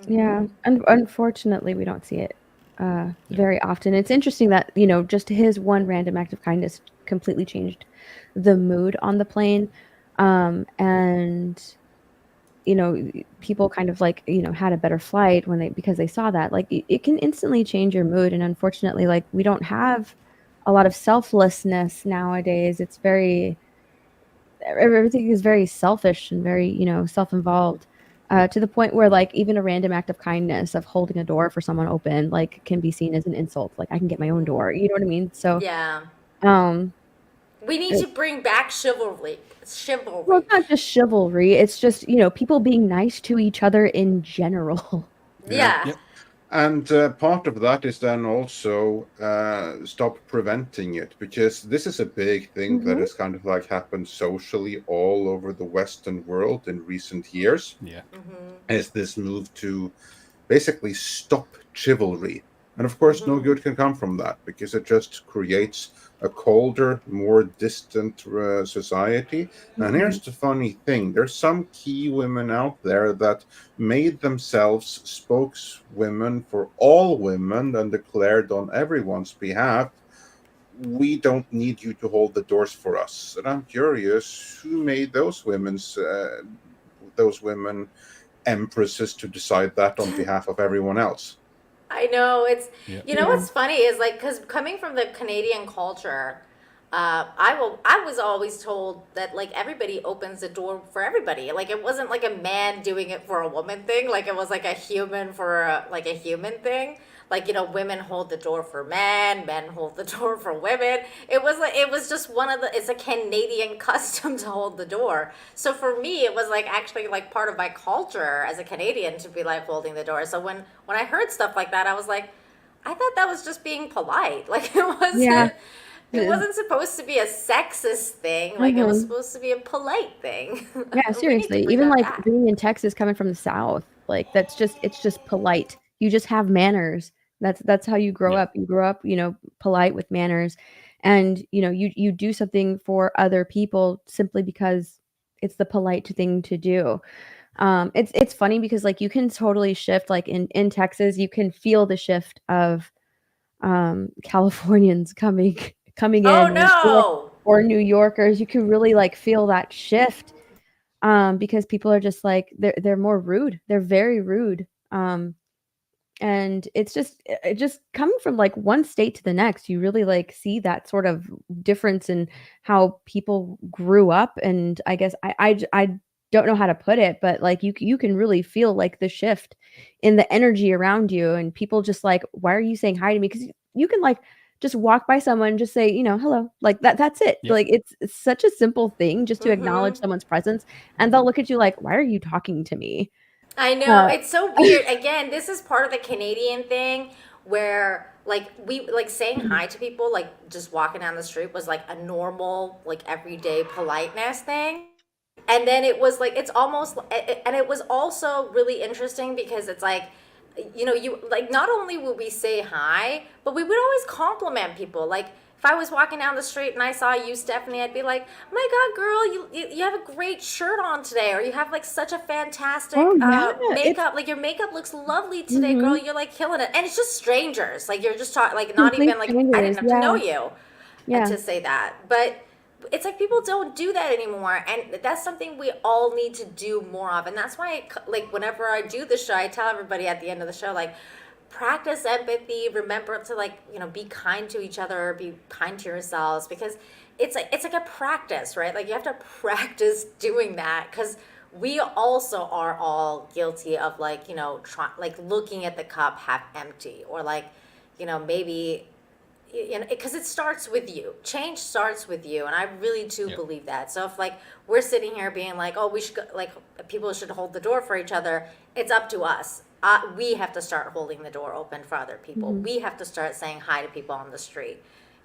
Yeah, unfortunately, we don't see it Yeah. very often. It's interesting that, you know, just his one random act of kindness completely changed the mood on the plane. And, you know, people kind of like, you know, had a better flight when because they saw that. Like, it can instantly change your mood. And unfortunately, like, we don't have a lot of selflessness nowadays. It's very, everything is very selfish and very, you know, self-involved, to the point where like even a random act of kindness of holding a door for someone open like can be seen as an insult. Like I can get my own door. You know what I mean? So Yeah. um We need it, to bring back chivalry. well, Chivalry. it's not just chivalry. It's just, you know, people being nice to each other in general. Yeah. Yeah. Yep. And part of that is then also stop preventing it, because this is a big thing that Hmm. has kind of like happened socially all over the Western world in recent years. Yeah. Is this move to basically stop chivalry. And of course, no good can come from that, because it just creates a colder, more distant society. And Hmm. here's the funny thing, there's some key women out there that made themselves spokeswomen for all women and declared on everyone's behalf, we don't need you to hold the doors for us. And I'm curious, who made those women empresses to decide that on behalf of everyone else? I know it's Yep. you know Yeah. what's funny is like because coming from the Canadian culture, I was always told that like everybody opens the door for everybody. Like it wasn't like a man doing it for a woman thing. Like it was like a human for like a human thing. Like you know, women hold the door for men hold the door for women. It was just one of the. It's a Canadian custom to hold the door. So for me, it was like actually like part of my culture as a Canadian to be like holding the door. So when I heard stuff like that, I was like, I thought that was just being polite. Like Yeah. it wasn't supposed to be a sexist thing. Like it was Hmm. supposed to be a polite thing. Yeah, We need to seriously. bring Even that like back. being in Texas coming from the South, like that's just it's just polite. You just have manners. That's how you grow Yeah. up. You grow up, you know, polite with manners. And, you know, you do something for other people simply because it's the polite thing to do. It's funny because like you can totally shift like in Texas, you can feel the shift of Californians coming Oh in no! or New Yorkers. You can really like feel that shift, because people are just like they're more rude. They're very rude. And it's just it just coming from like one state to the next, you really like see that sort of difference in how people grew up. And I guess I don't know how to put it, but like you can really feel like the shift in the energy around you, and people just like, why are you saying hi to me? Because you can like just walk by someone, just say, you know, hello, like that's it. Yep. Like it's such a simple thing just to acknowledge Mm-hmm. someone's presence, and they'll look at you like, why are you talking to me? I know. Uh, It's so weird. Again, this is part of the Canadian thing where like we like saying hi to people like just walking down the street was like a normal like everyday politeness thing. And then it was like it's almost and it was also really interesting because it's like you know you like not only would we say hi but we would always compliment people like if I was walking down the street and I saw you, Stephanie, I'd be like, my God, girl, you have a great shirt on today, or you have like such a fantastic oh yeah, it's makeup. Like your makeup looks lovely today, girl. mhm. You're like killing it. And it's just strangers. Like you're just talking, like not Complete even like I didn't strangers, have to know yeah, you yeah. to say that. But it's like people don't do that anymore, and that's something we all need to do more of. And that's why like whenever I do the show, I tell everybody at the end of the show like practice empathy, remember to like you know be kind to each other, be kind to yourselves, because it's like a practice, right? Like you have to practice doing that because we also are all guilty of like you know like looking at the cup half empty, or like you know maybe you know because it starts with you. Change starts with you, and I really do Yep. believe that. So if like we're sitting here being like, oh, we should like people should hold the door for each other, it's up to us. We have to start holding the door open for other people. Mhm. We have to start saying hi to people on the street.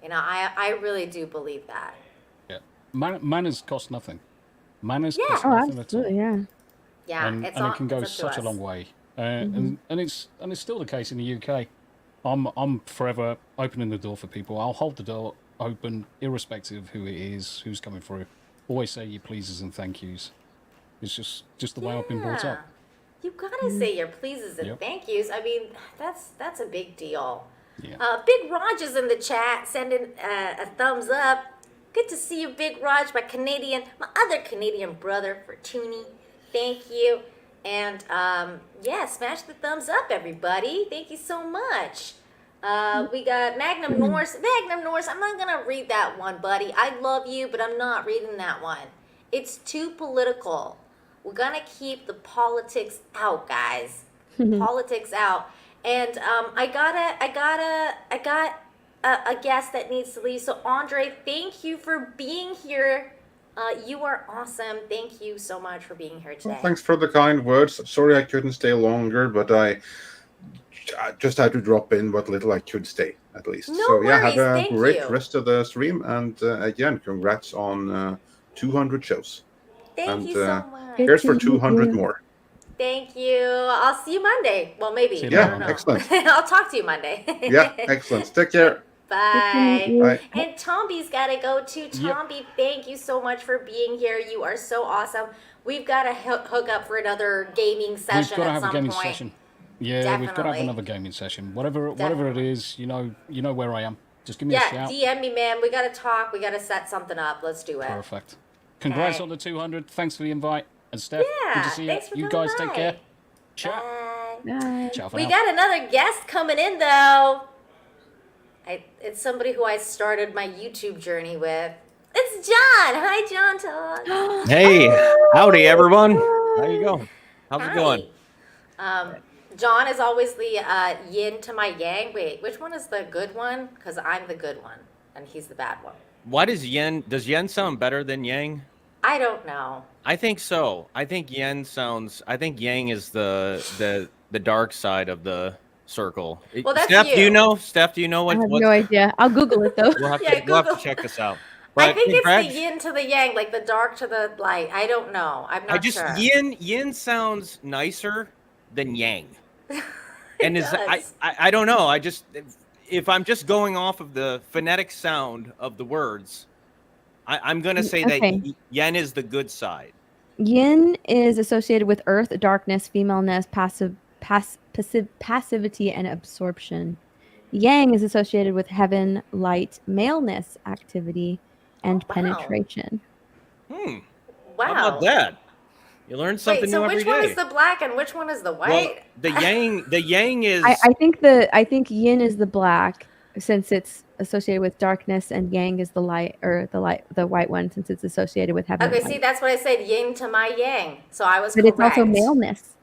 You know, I really do believe that. Yeah, manners cost nothing. Manners Yeah. cost Oh, nothing at all. absolutely, yeah. Yeah, and, it's and all, it can it's go up to such a us. long way. Mm-hmm. And it's still the case in the UK. I'm forever opening the door for people. I'll hold the door open, irrespective of who it is, who's coming through. Always say your pleases and thank yous. It's just the way I've been brought Yeah. up. You gotta say your pleases and Yep. thank yous. I mean, that's a big deal. Yeah. Big Raj is in the chat, sending a thumbs up. Good to see you, Big Raj, my other Canadian brother, Fortuny. Thank you. And yeah, smash the thumbs up, everybody. Thank you so much. We got Magnum Norse. Magnum Norse, I'm not gonna read that one, buddy. I love you, but I'm not reading that one. It's too political. We're gonna keep the politics out, guys. Politics out. And I got a guest that needs to leave. So Andre, thank you for being here. You are awesome. Thank you so much for being here today. Well, thanks for the kind words. Sorry I couldn't stay longer, but I just had to drop in what little I could stay, at least. No So yeah, worries. have a Thank great you. rest of the stream, and again, congrats on 200 shows. Thank And you so much. here's for Thank 200 you. more. Thank you. I'll see you Monday. Well, maybe. See you I Yeah, don't know. excellent. I'll talk to you Monday. Yeah, excellent. Take care. Bye. Bye. And Tomby's got to go too. Tomby, thank you so much for being here. You are so awesome. We've got to hook up for another gaming We've session got to at have a some gaming point. session. Yeah, we've got to have Definitely. another gaming session. Whatever it Definitely. is, you know where I am. Just give me a Yeah, shout. DM me, man. We got to talk. We got to set something up. Let's do it. Perfect. Congrats Okay. on the 200. Thanks for the invite. And Steph, good Yeah, to see you. thanks for You coming guys take care. by. Ciao. Bye. Bye. Ciao for We now. got another guest coming in, though. It's somebody who I started my YouTube journey with. It's John. Hi, John Todd. Hey, howdy everyone. How you going? How's it going? John is always the yin to my yang. Wait, which one is the good one? Because I'm the good one, and he's the bad one. Why does yen sound better than yang? I don't know. I think so. I think yang is the dark side of the circle. Well, that's Steph, you. do you know? Steph, do you know I what? have no idea. I'll Google it though. We'll have, Yeah, we'll have Google. to check this out. I But think it's congrats. the yin to the yang, like the dark to the light. I don't know. I'm not sure. Yin sounds nicer than yang. And It is does. I don't know. If I'm just going off of the phonetic sound of the words, I'm gonna say Okay. that yen is the good side. Yin is associated with earth, darkness, femaleness, passivity, and absorption. Yang is associated with heaven, light, maleness, activity, and Wow. penetration. Wow. Wow. How about that? You learn something Wait, so new every which day. one is the black and which one is the well, white? the yang is I think yin is the black since it's associated with darkness, and yang is the white one since it's associated with heaven. Okay, and see, light. that's what I said, yin to my yang. So I was But correct. it's also maleness.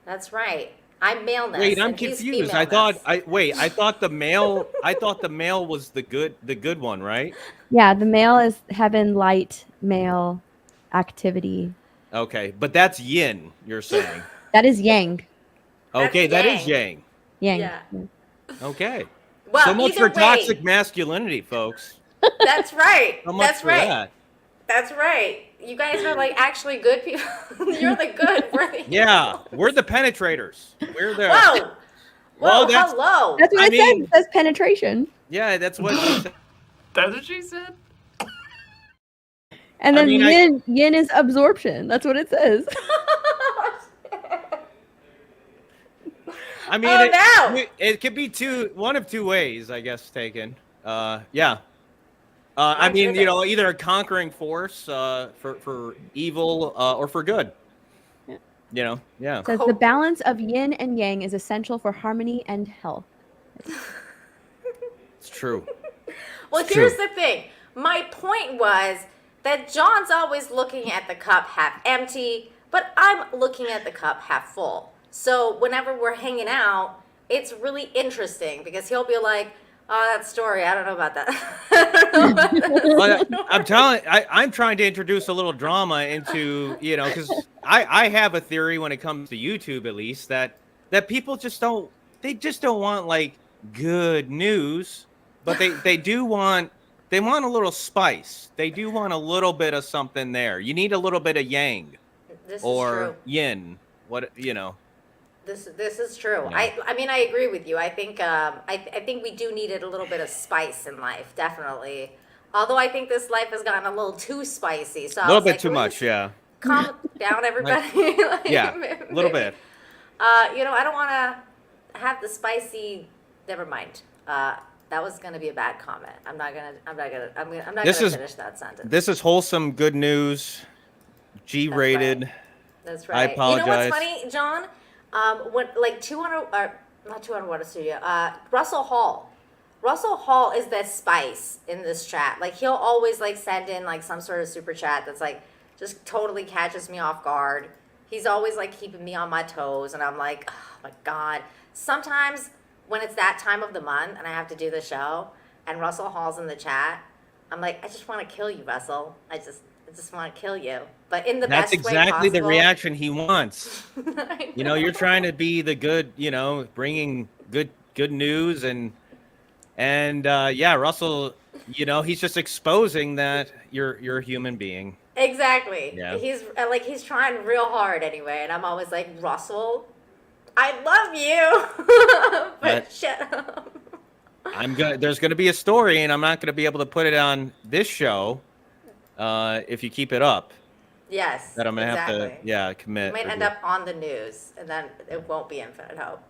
That's right. I'm maleness. Wait, I'm and he's confused. I thought the male was the good one, right? Yeah, the male is heaven, light, male, activity. Okay, but that's yin, you're saying. That is yang. Okay, that is yang. yang. Yang. Yeah. Okay. Well, So much either for way, toxic masculinity, folks. That's right. So much That's for right. that. That's right. You guys are like actually good people. You're the good. We're the Yeah, we're the penetrators. We're the Whoa. Well, Whoa, that's- hello. That's what I it says. mean- It says penetration. Yeah, that's what she said. That's what she said? And I then mean, yin is absorption. That's what it says. I mean, Oh, no. it could be one of two ways, I guess, taken. Yeah. I My mean, goodness. either a conquering force for evil or for good. Yeah. Yeah. It says the balance of yin and yang is essential for harmony and health. It's true. Well, It's here's true. the thing. My point was that John's always looking at the cup half empty, but I'm looking at the cup half full. So whenever we're hanging out, it's really interesting because he'll be like, "Oh, that story, I don't know about that." But I'm trying to introduce a little drama into, because I have a theory when it comes to YouTube, at least, that people just don't want like good news. but they want a little spice. They do want a little bit of something there. You need a little bit of yang This is or true. yin. What This is true. Yeah. I mean I agree with you. I think I think we do need a little bit of spice in life, definitely. Although I think this life has gotten a little too spicy. So a I little was bit like, too "Can we much, just yeah. calm down, everybody." Like, Yeah, a little bit. You know, I don't want to have the spicy. Never mind. That was gonna be a bad comment. I'm not gonna This gonna is- finish that sentence. This is wholesome, good news. G-rated. That's I right. You know what's apologize. funny, John? When like 200 or not 200 Water Studio, Russell Hall. Russell Hall is the spice in this chat. Like he'll always like send in like some sort of super chat that's like just totally catches me off guard. He's always like keeping me on my toes, and I'm like, oh my god. Sometimes when it's that time of the month and I have to do the show, and Russell Hall's in the chat, I'm like, I just want to kill you, Russell. I just want to kill you, but in the That's best way exactly the possible. reaction he wants. I You know, you're trying to be the good, bringing good news and yeah, Russell, he's just exposing that you're a human being. Exactly. Yeah. He's trying real hard anyway, and I'm always like, Russell, I love you, but shut up. There's gonna be a story, and I'm not gonna be able to put it on this show if you keep it up. Yes. That I'm gonna exactly. have to commit. You might or end do. up on the news, and then it won't be Infinite Hope.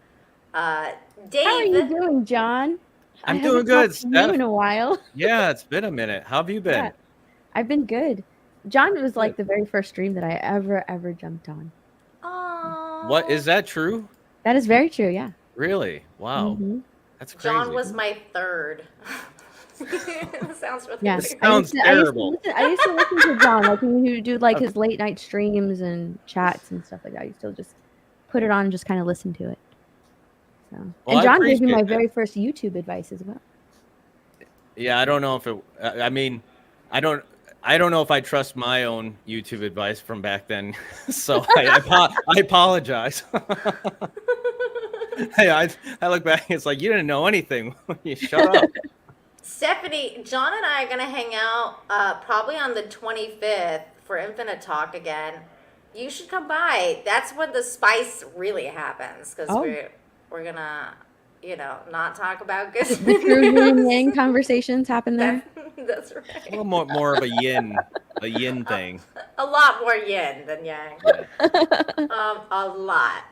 Dave. How are you doing, John? I'm I doing haven't good, talked to you Steph. in a while. Yeah, it's been a minute. How have you been? Yeah. I've been good. John was like the very first stream that I ever jumped on. Aww. What is that true? That is very true. Yeah. Really? Wow. Mhm. That's crazy. John was my third. That sounds really Yeah. weird. Sounds terrible. I used to listen to John, like when he would do like his late night streams and chats and stuff like that. I used to just put it on and just kind of listen to it. So, Well, I and John gave me appreciate my that. very first YouTube advice as well. Yeah, I don't know if it. I mean, I don't know if I trust my own YouTube advice from back then. So I apologize. Hey, I look back. It's like you didn't know anything. You shut up. Stephanie, John and I are gonna hang out probably on the 25th for Infinite Talk again. You should come by. That's when the spice really happens, because Oh. we're gonna, not talk about good. The true yin and yang conversations happen there. That's A right. little more of a yin thing. A lot more yin than yang. A lot.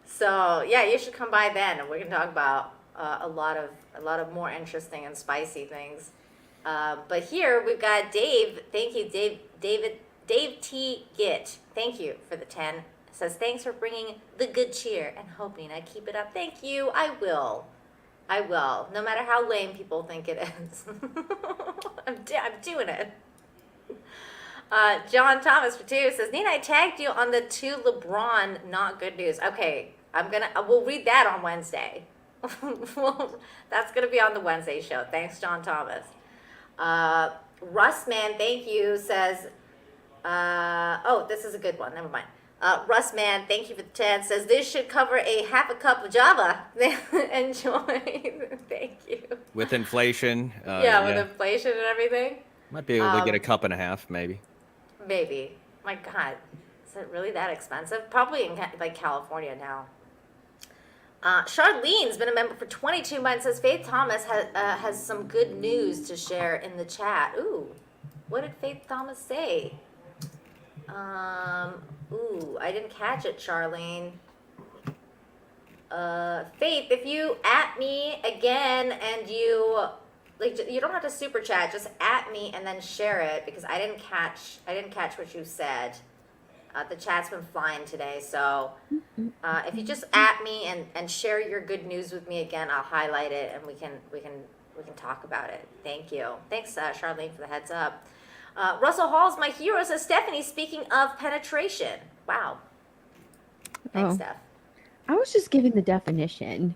So yeah, you should come by then, and we can talk about a lot of more interesting and spicy things. But here we've got Dave. Thank you, Dave T. Git. Thank you for the 10. Says thanks for bringing the good cheer and hoping I keep it up. Thank you. I will. No matter how lame people think it is. I'm doing it. John Thomas for 2 says, Nina, I tagged you on the 2 LeBron not good news. Okay, we'll read that on Wednesday. That's gonna be on the Wednesday show. Thanks, John Thomas. Russman, thank you, says, this is a good one, never mind. Russman, thank you for the 10, says, this should cover a half a cup of Java. Enjoy. Thank you. With inflation. With inflation and everything. Might be able to get a cup and a half, maybe. Maybe. My God, is it really that expensive? Probably in like California now. Charlene's been a member for 22 months. Says Faith Thomas has some good news to share in the chat. Ooh, what did Faith Thomas say? I didn't catch it, Charlene. Faith, if you at me again and you don't have to super chat, just at me and then share it, because I didn't catch what you said. The chat's been flying today, so if you just at me and share your good news with me again, I'll highlight it and we can talk about it. Thank you. Thanks, Charlene, for the heads up. Russell Hall's my hero, says Stephanie. Speaking of penetration, wow. Thanks, Steph. I was just giving the definition.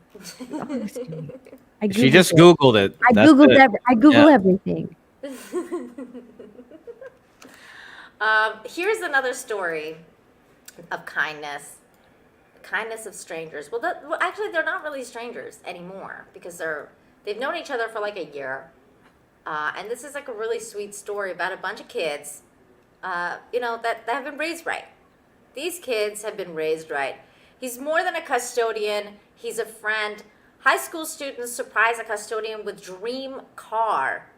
She just Googled it. I That's Googled it. I Google Yeah. everything. Here's another story of kindness of strangers. Well, actually, they're not really strangers anymore, because they're They've known each other for like a year. And this is like a really sweet story about a bunch of kids, that have been raised right. These kids have been raised right. He's more than a custodian. He's a friend. High school students surprise a custodian with dream car.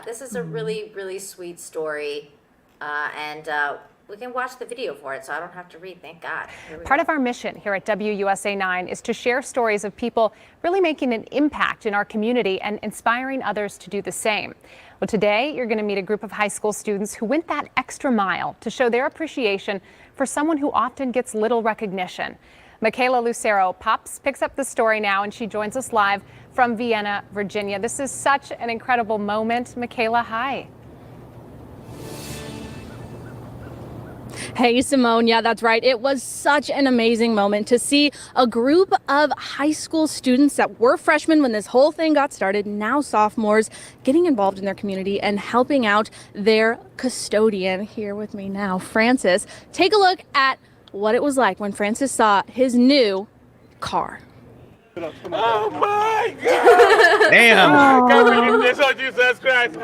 This is a really, really sweet story. And we can watch the video for it, so I don't have to read, thank God. Part of our mission here at WUSA 9 is to share stories of people really making an impact in our community and inspiring others to do the same. Well, today you're going to meet a group of high school students who went that extra mile to show their appreciation for someone who often gets little recognition. Michaela Lucero Pops picks up the story now, and she joins us live from Vienna, Virginia. This is such an incredible moment. Michaela, hi. Hey, Simone. Yeah, that's right. It was such an amazing moment to see a group of high school students that were freshmen when this whole thing got started, now sophomores, getting involved in their community and helping out their custodian. Here with me now, Francis. Take a look at what it was like when Francis saw his new car. Oh my God! Damn. Can we give this on Jesus Christ?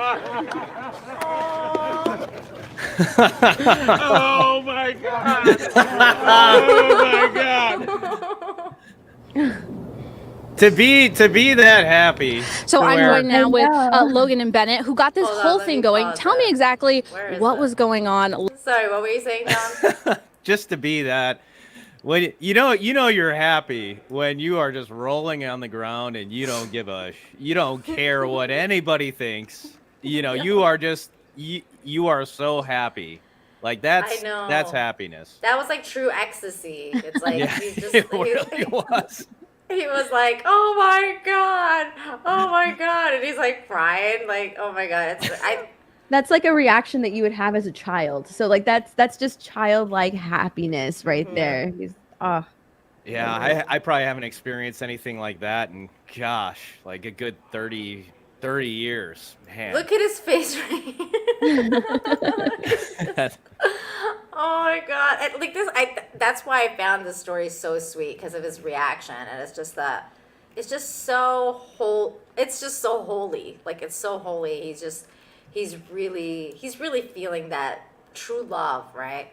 Oh my God! Oh my God! To be that happy. So to I'm where- joined now with Logan and Bennett, who got this Hold on, whole let me thing going. pause Tell me it. exactly Where is what it? was going on. Sorry, what were you saying, John? just to be that. When you know you're happy when you are just rolling on the ground and you don't you don't care what anybody thinks. You are just you are so happy. Like I know. that's happiness. That was like true ecstasy. It's like Yeah, he's just it really was. He was like, "Oh my God," and he's like crying, like, "Oh my God!" That's like a reaction that you would have as a child. So like that's just childlike happiness right there. He's Yeah, I probably haven't experienced anything like that in like a good 30 years. Man. Look at his face right here. Oh my God! Like this, that's why I found this story so sweet, because of his reaction, and it's just so holy. Like, it's so holy. He's really feeling that true love, right?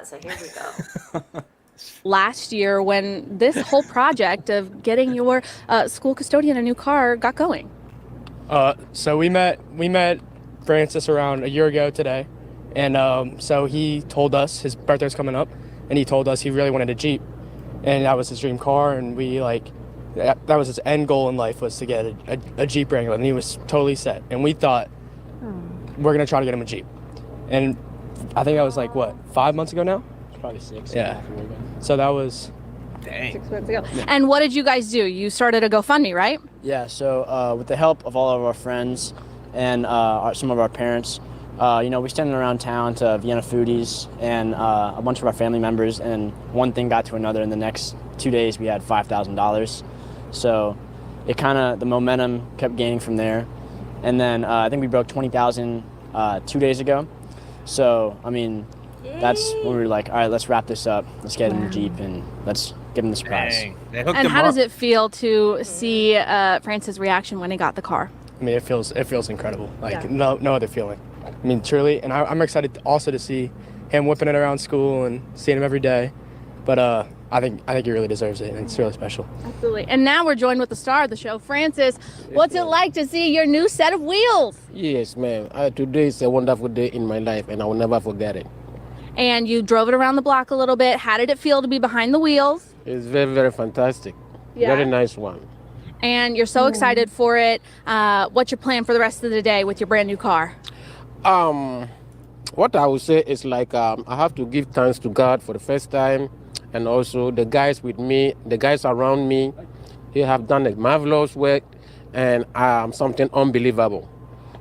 So here we go. Last year, when this whole project of getting your school custodian a new car got going. So we met Francis around a year ago today, and so he told us his birthday's coming up, and he told us he really wanted a Jeep, and that was his dream car, and we that was his end goal in life, was to get a Jeep Wrangler, and he was totally set, and we thought we're gonna try to get him a Jeep, and I think that was like 5 months ago now. Probably 6. Yeah. So that was. Dang. 6 months ago. And what did you guys do? You started a GoFundMe, right? Yeah, so with the help of all of our friends and some of our parents, we sent around town to Vienna Foodies and a bunch of our family members, and one thing got to another. In the next 2 days, we had $5,000. So the momentum kept gaining from there. And then I think we broke 20,000 2 days ago. So, I mean, that's when we were like, all right, let's wrap this up. Let's get him the Jeep and let's give him the surprise. Dang. They hooked And him how up. does it feel to see Francis' reaction when he got the car? I mean, it feels incredible. Like Yeah. no other feeling. I mean, truly, and I'm excited also to see him whipping it around school and seeing him every day. But I think he really deserves it, and it's really special. Absolutely. And now we're joined with the star of the show, Francis. What's it like to see your new set of wheels? Yes, ma'am. Today is a wonderful day in my life, and I will never forget it. And you drove it around the block a little bit. How did it feel to be behind the wheels? It's very, very fantastic. Yeah. Very nice one. And you're so excited for it. What's your plan for the rest of the day with your brand new car? What I would say is I have to give thanks to God for the first time, and also the guys with me, the guys around me. They have done a marvelous work, and something unbelievable.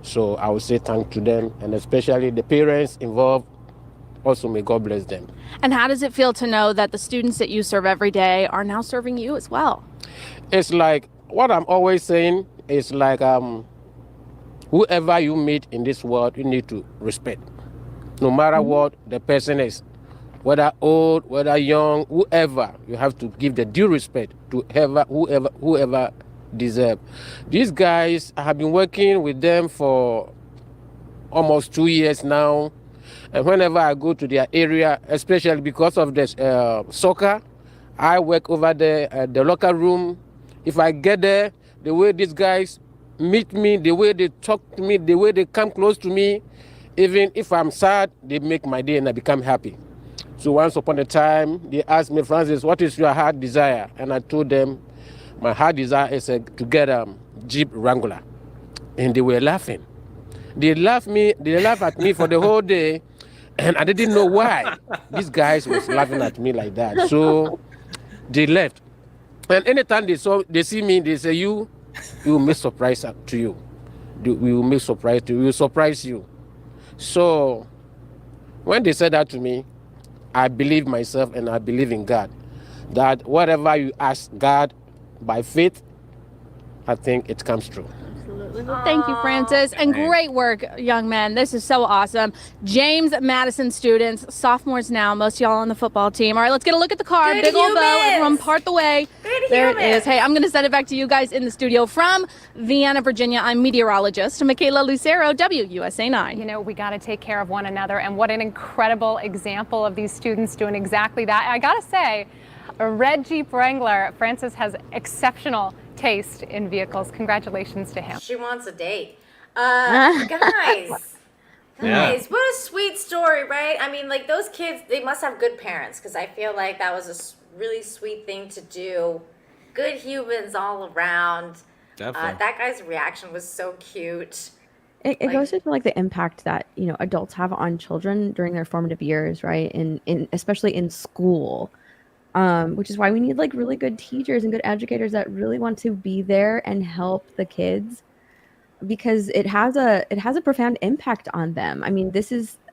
So I would say thanks to them, and especially the parents involved. Also, may God bless them. And how does it feel to know that the students that you serve every day are now serving you as well? It's like what I'm always saying is whoever you meet in this world, you need to respect. No matter what the person is, whether old, whether young, whoever, you have to give the due respect to whoever deserve. These guys, I have been working with them for almost 2 years now. And whenever I go to their area, especially because of the soccer, I work over there at the locker room. If I get there, the way these guys meet me, the way they talk to me, the way they come close to me, even if I'm sad, they make my day and I become happy. So once upon a time, they asked me, Francis, what is your heart desire? And I told them, my heart desire is to get a Jeep Wrangler. And they were laughing. They laugh at me for the whole day, and I didn't know why. These guys was laughing at me like that. So they left. And anytime they see me, they say, you will make surprise to you. We will make surprise to you. We will surprise you. So when they said that to me, I believe myself and I believe in God. That whatever you ask God by faith, I think it comes true. Well, thank you, Francis, and great work, young men. This is so awesome. James Madison students, sophomores now, most of y'all on the football team. All right, let's get a look at the card. Good Big old bow, humans. everyone part the way. Good There it humans. is. Hey, I'm going to send it back to you guys in the studio from Vienna, Virginia. I'm meteorologist Michaela Lucero, WUSA 9. You know, we got to take care of one another, and what an incredible example of these students doing exactly that. I got to say, a red Jeep Wrangler, Francis has exceptional taste in vehicles. Congratulations to him. She wants a date. Guys, what a sweet story, right? I mean, like, those kids, they must have good parents, because I feel like that was a really sweet thing to do. Good humans all around. Definitely. That guy's reaction was so cute. It goes to like the impact that adults have on children during their formative years, right? In especially in school. Which is why we need like really good teachers and good educators that really want to be there and help the kids, because it has a profound impact on them. I mean,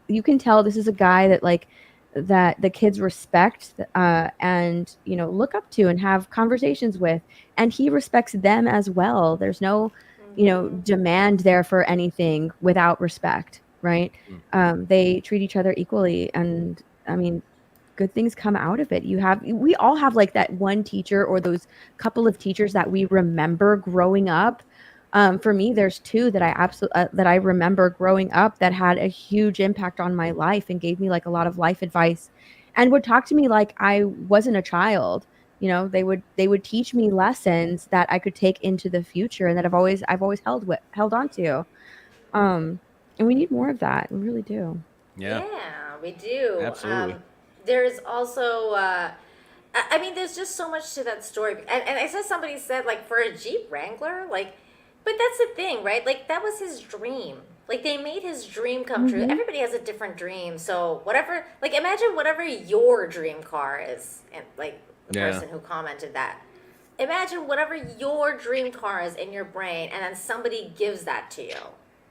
you can tell this is a guy that the kids respect and look up to and have conversations with, and he respects them as well. There's no demand there for anything without respect, right? They treat each other equally, and I mean, good things come out of it. We all have like that one teacher or those couple of teachers that we remember growing up. For me, there's two that I remember growing up that had a huge impact on my life and gave me like a lot of life advice, and would talk to me like I wasn't a child. They would teach me lessons that I could take into the future and that I've always held on to. And we need more of that. We really do. Yeah, we do. Absolutely. There's also, I mean, there's just so much to that story. And I said, somebody said, like, for a Jeep Wrangler, like, but that's the thing, right? Like, that was his dream. Like, they made his dream come true. Everybody has a different dream. So whatever, like, imagine whatever your dream car is. And, like, the person who commented that. Imagine whatever your dream car is in your brain, and then somebody gives that to you.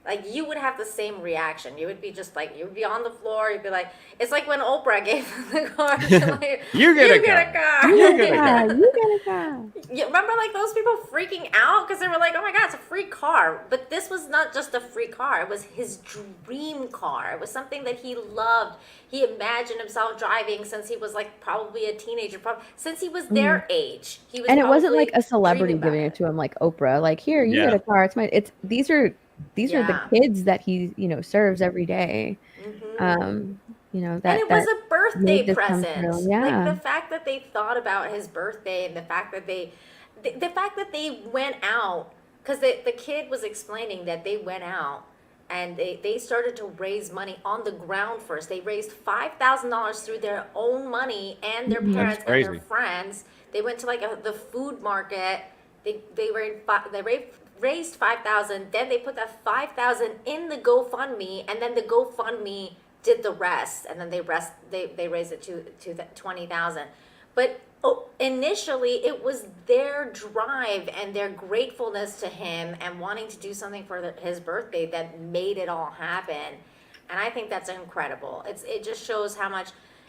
Like, you would have the same reaction. You would be just like, you would be on the floor. You'd be like, it's like when Oprah gave the car. Like, You get a car. You get a car. You remember, like, those people freaking out because they were like, oh my God, it's a free car. But this was not just a free car. It was his dream car. It was something that he loved. He imagined himself driving since he was like probably a teenager, since he was their age. He was, And it wasn't like a celebrity dreaming about giving it to him like Oprah. Like, here, you get a car. These are the kids that he serves every day. That and it was a birthday present. Yeah. Like, the fact that they thought about his birthday, and the fact that they went out, because the kid was explaining that they went out and they started to raise money on the ground first. They raised $5,000 through their own money and their parents and their friends. They went to like the food market. They raised $5,000. Then they put that $5,000 in the GoFundMe, and then the GoFundMe did the rest, and then they raised it to $20,000. But initially, it was their drive and their gratefulness to him and wanting to do something for his birthday that made it all happen. And I think that's incredible. It just shows how much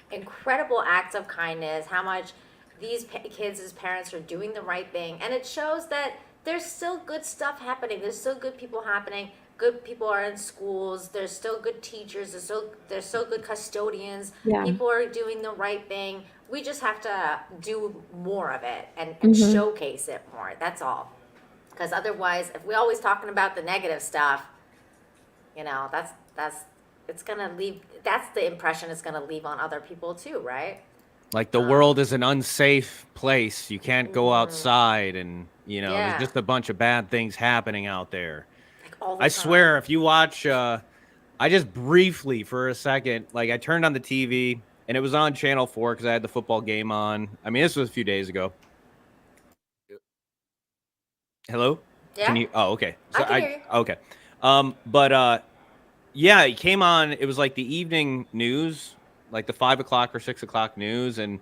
incredible acts of kindness, how much these kids as parents are doing the right thing, and it shows that there's still good stuff happening. There's still good people happening. Good people are in schools. There's still good teachers. There's still good custodians. Yeah. People are doing the right thing. We just have to do more of it and showcase it more. That's all. Because otherwise, if we're always talking about the negative stuff, it's gonna leave. That's the impression it's gonna leave on other people too, right? Like the world is an unsafe place. You can't go outside, and there's just a bunch of bad things happening out there. Like all the I time. swear, if you watch, I just briefly for a second, like I turned on the TV and it was on Channel 4 because I had the football game on. I mean, this was a few days ago. Hello? Yeah. Can you? Oh, okay. So I can hear you. Okay. Yeah, it came on. It was like the evening news, like the 5 o'clock or 6 o'clock news, and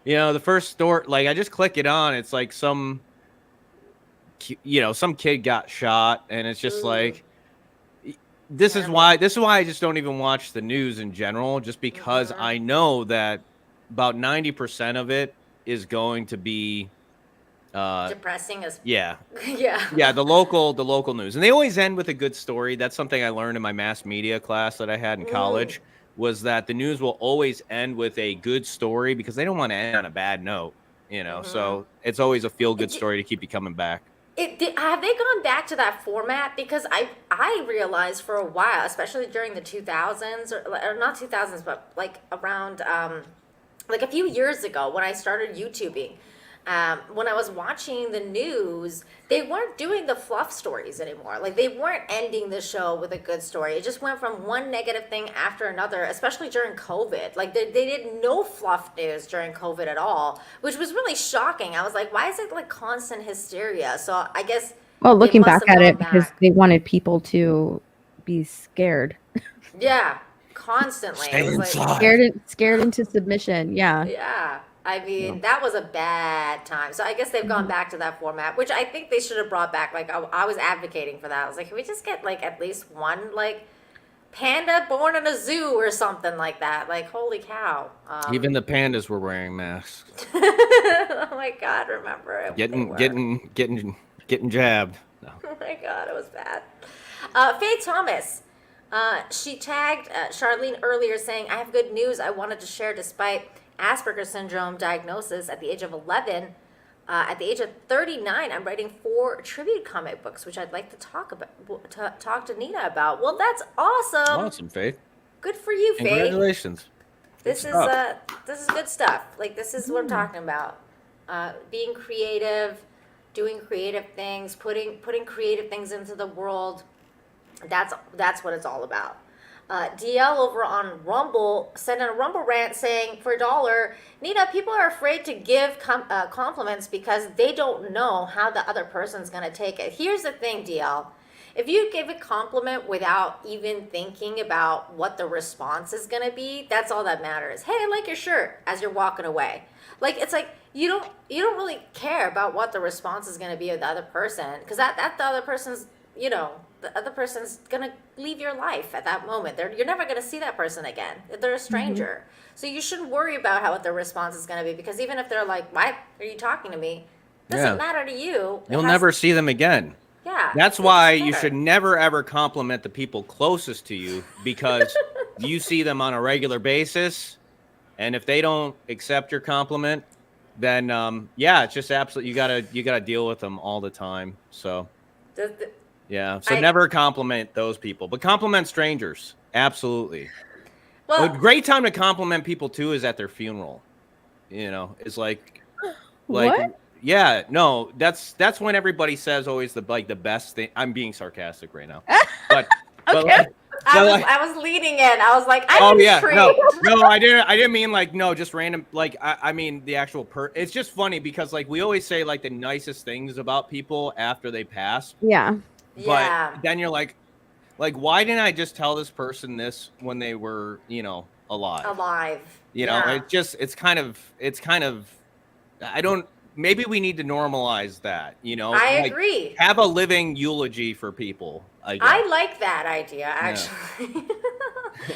the first story. Like I just click it on. It's like some kid got shot, and it's just like. This is why I just don't even watch the news in general, just because I know that about 90% of it is going to be depressing as yeah. yeah. The local news. And they always end with a good story. That's something I learned in my mass media class that I had in college, was that the news will always end with a good story because they don't want to end on a bad note, So it's always a feel good story to keep you coming back. Have they gone back to that format? Because I realized for a while, especially during the 2000s, or not 2000s, but like around like a few years ago when I started YouTubing, when I was watching the news, they weren't doing the fluff stories anymore. Like they weren't ending the show with a good story. It just went from one negative thing after another, especially during COVID. Like they did no fluff news during COVID at all, which was really shocking. I was like, why is it like constant hysteria? So I guess. Well, looking they must back have at it, gone because back. they wanted people to be scared. Yeah, constantly. Stay It was like, inside. Scared into submission. Yeah. yeah. I mean, that was a bad time. So I guess they've gone back to that format, which I think they should have brought back. Like, I was advocating for that. I was like, can we just get, like, at least one, like, panda born in a zoo or something like that? Like, holy cow. Even the pandas were wearing masks. Oh, my God, remember it. Getting jabbed. No. Oh, my God, it was bad. Faye Thomas. She tagged Charlene earlier saying, I have good news I wanted to share despite Asperger's syndrome diagnosis at the age of 11. At the age of 39, I'm writing 4 tribute comic books, which I'd like to talk to Nina about. Well, that's awesome. Awesome, Faith. Good for you, Faye. Congratulations. This is good stuff. Like this is what I'm talking about. Being creative, doing creative things, putting creative things into the world. That's what it's all about. DL over on Rumble sent in a Rumble rant saying, for $1, Nina, people are afraid to give compliments because they don't know how the other person's going to take it. Here's the thing, DL. If you give a compliment without even thinking about what the response is going to be, that's all that matters. Hey, I like your shirt, as you're walking away. Like, it's like you don't really care about what the response is going to be of the other person, because that the other person's, the other person's gonna leave your life at that moment. You're never gonna see that person again. They're a stranger. So you shouldn't worry about how what their response is gonna be, because even if they're like, why are you talking to me? Doesn't matter to you. You'll never see them again. Yeah. That's why you should never ever compliment the people closest to you, because you see them on a regular basis, and if they don't accept your compliment, then it's just absolutely you gotta deal with them all the time. So yeah, so never compliment those people, but compliment strangers. Absolutely. Well, a great time to compliment people too is at their funeral. It's like What? Yeah, no, that's when everybody says always the best thing. I'm being sarcastic right now, but Okay. I was leading in. I was like, I'm intrigued. No, I didn't mean like just random. Like I mean the actual It's just funny because like we always say like the nicest things about people after they pass. Yeah. But then you're like, why didn't I just tell this person this when they were, alive? It's kind of, maybe we need to normalize that, I agree. Have a living eulogy for people. I like that idea, actually.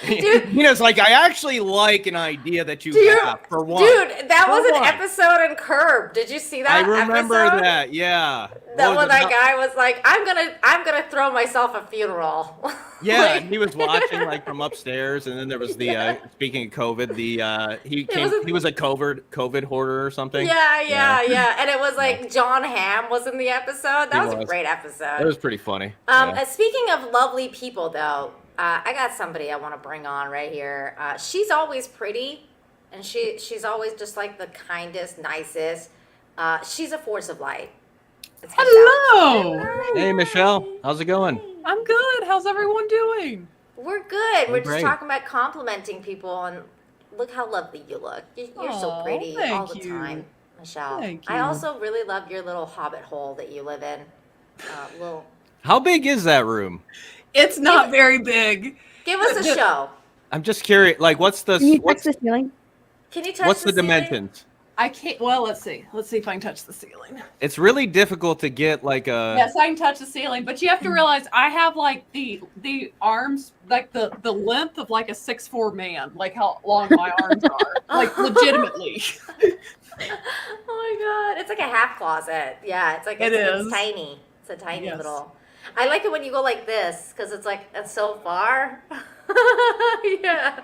Dude, Nina's like, I actually like an idea that you have for one. Dude, that For was an one. episode in Curb. Did you see that? I remember episode? that. Yeah. That when that guy was like, I'm gonna throw myself a funeral. Yeah, Like- and he was watching like from upstairs, and then there was the speaking of COVID, he was a COVID hoarder or something. Yeah. And it was like John Hamm was in the episode. That was a great episode. It was pretty funny. Speaking of lovely people, though, I got somebody I want to bring on right here. She's always pretty, and she's always just like the kindest, nicest. She's a force of light. Hello. Hey, Michelle, how's it going? I'm good. How's everyone doing? We're good. We're just great. talking about complimenting people, and look how lovely you look. You're so pretty all the time, Michelle. Thank I you. also really love your little hobbit hole that you live in. How big is that room? It's not very big. Give us a show. I'm just curious. Like, what's the Can you touch the ceiling? Can you touch what's the ceiling? dimensions? I can't. Well, let's see. Let's see if I can touch the ceiling. It's really difficult to get like a. Yes, I can touch the ceiling, but you have to realize I have like the arms, like the length of like a 6'4" man, like how long my arms are, like legitimately. Oh my god, it's like a half closet. Yeah, it's like It it's is. tiny. It's a tiny Yes. little. I like it when you go like this because it's like it's so far. Yeah. Yeah,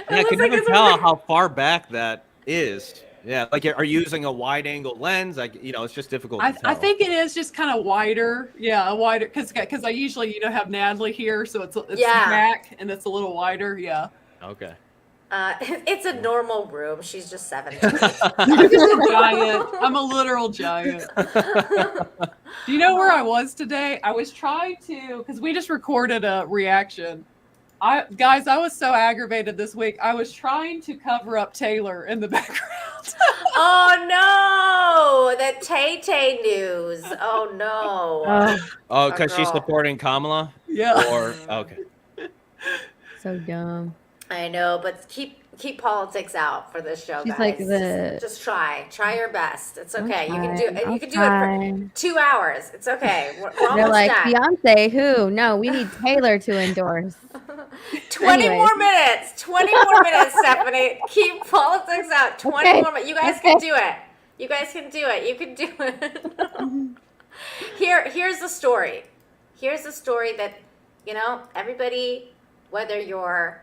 I can never tell how far back that is. Yeah, like are you using a wide angle lens? Like, it's just difficult to tell. I think it is just kind of wider. Yeah, wider because I usually have Natalie here, so it's back and it's a little wider. Yeah. Okay. It's a normal room. She's just 7. I'm just a giant. I'm a literal giant. Do you know where I was today? I was trying to, because we just recorded a reaction. I was so aggravated this week. I was trying to cover up Taylor in the background. Oh no, the Tay Tay news. Oh no. Oh, because she's girl. supporting Kamala? Yeah. Or okay. So dumb. I know, but keep politics out for this show, She's guys. like the- just try your best. It's I'll okay. You can try. do it. I'll You can do try. it for 2 hours. It's okay. We're They're almost like, done. Beyonce, who? No, we need Taylor to endorse. 20 Anyway. more minutes. 20 more minutes, Stephanie. Keep politics out. 20 Okay. more minutes. You guys can do it. You guys can do it. You can do it. Here's the story. Here's the story that, everybody, whether you're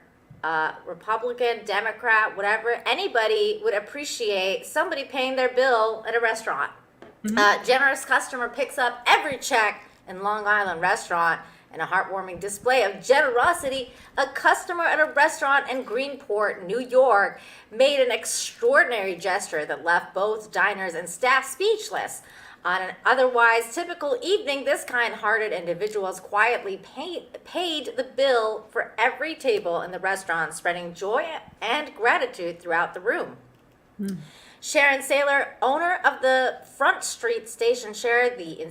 Republican, Democrat, whatever, anybody would appreciate somebody paying their bill at a restaurant. Generous customer picks up every check in Long Island restaurant. In a heartwarming display of generosity, a customer at a restaurant in Greenport, New York, made an extraordinary gesture that left both diners and staff speechless. On an otherwise typical evening, this kind-hearted individuals quietly paid the bill for every table in the restaurant, spreading joy and gratitude throughout the room. Sharon Saylor, owner of the Front Street station, shared the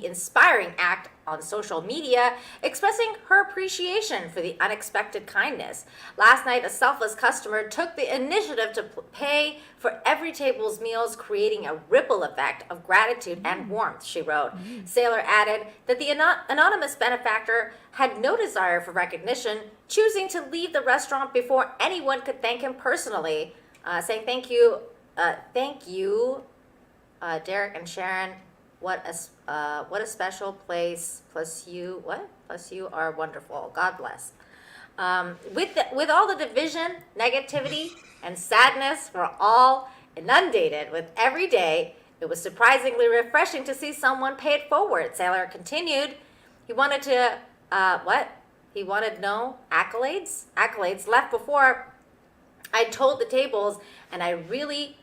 inspiring act on social media, expressing her appreciation for the unexpected kindness. Last night, a selfless customer took the initiative to pay for every table's meals, creating a ripple effect of gratitude and warmth, she wrote. Saylor added that the anonymous benefactor had no desire for recognition, choosing to leave the restaurant before anyone could thank him personally, saying thank you, Derek and Sharon. What a special place. Plus you are wonderful. God bless. With all the division, negativity, and sadness we're all inundated with every day, it was surprisingly refreshing to see someone pay it forward. Saylor continued. He wanted to He wanted no accolades. Accolades left before I told the tables, and it really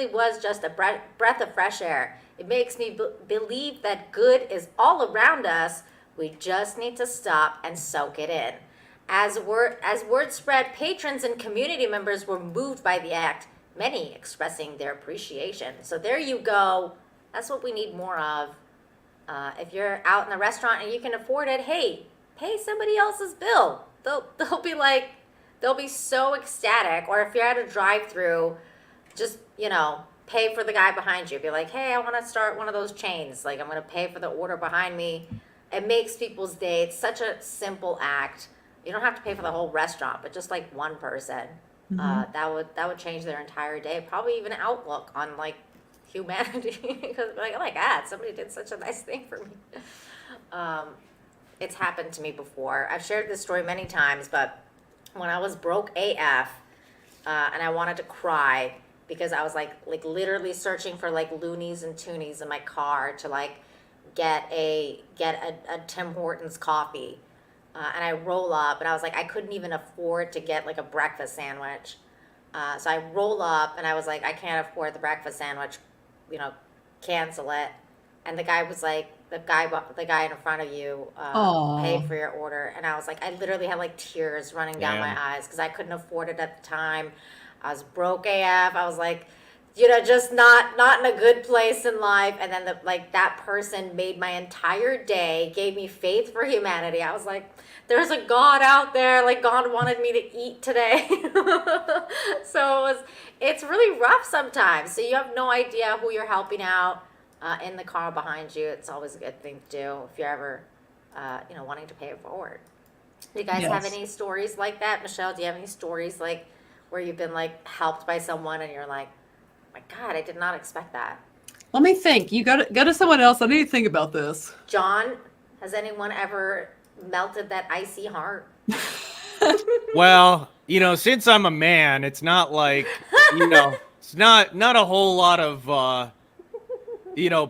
was just a breath of fresh air. It makes me believe that good is all around us. We just need to stop and soak it in. As word spread, patrons and community members were moved by the act, many expressing their appreciation. So there you go. That's what we need more of. If you're out in the restaurant and you can afford it, hey, pay somebody else's bill. They'll be so ecstatic. Or if you're at a drive-through, just, pay for the guy behind you. Be like, hey, I want to start one of those chains. Like, I'm going to pay for the order behind me. It makes people's day. It's such a simple act. You don't have to pay for the whole restaurant, but just like one person, that would change their entire day. Probably even outlook on like humanity. Because like, oh my God, somebody did such a nice thing for me. It's happened to me before. I've shared this story many times, but when I was broke AF, and I wanted to cry because I was like literally searching for like loonies and toonies in my car to like get a Tim Hortons coffee. And I roll up, and I was like, I couldn't even afford to get like a breakfast sandwich. So I roll up, and I was like, I can't afford the breakfast sandwich, cancel it. And the guy was like, the guy in front of you paid for your order. And I was like, I literally had like tears running down my eyes because I couldn't afford it at the time. I was broke AF. I was like, just not in a good place in life. And then that person made my entire day, gave me faith for humanity. I was like, there's a God out there. Like, God wanted me to eat today. So it's really rough sometimes. So you have no idea who you're helping out in the car behind you. It's always a good thing to do if you're ever, wanting to pay it forward. Do you guys have any stories like that? Michelle, do you have any stories like where you've been like helped by someone and you're like, my God, I did not expect that? Let me think. You go to someone else. I need to think about this. John, has anyone ever melted that icy heart? Well, since I'm a man, it's not like, it's not a whole lot of,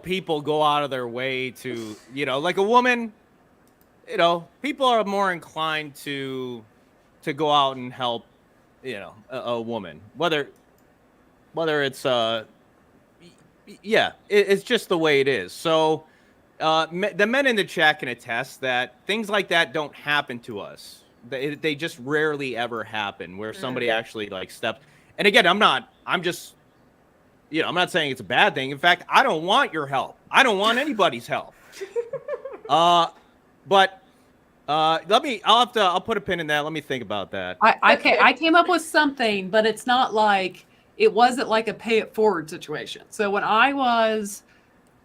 people go out of their way to, like a woman, people are more inclined to go out and help, a woman, whether it's, it's just the way it is. So, the men in the chat can attest that things like that don't happen to us. They just rarely ever happen where somebody actually like steps. And again, I'm not saying it's a bad thing. In fact, I don't want your help. I don't want anybody's help. But I'll put a pin in that. Let me think about that. I came up with something, but it's not like, it wasn't like a pay it forward situation. So when I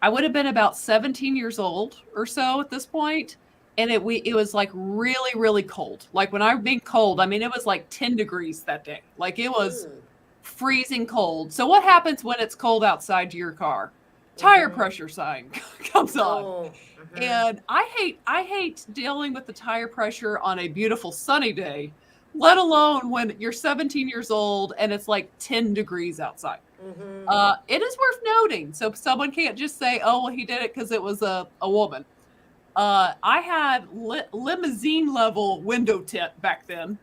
would have been about 17 years old or so at this point, and it was like really, really cold. Like when I was being cold, I mean, it was like 10 degrees that day. Like it was freezing cold. So what happens when it's cold outside your car? Tire pressure sign comes on. And I hate dealing with the tire pressure on a beautiful sunny day, let alone when you're 17 years old and it's like 10 degrees outside. It is worth noting. So someone can't just say, oh, well, he did it because it was a woman. I had limousine level window tint back then.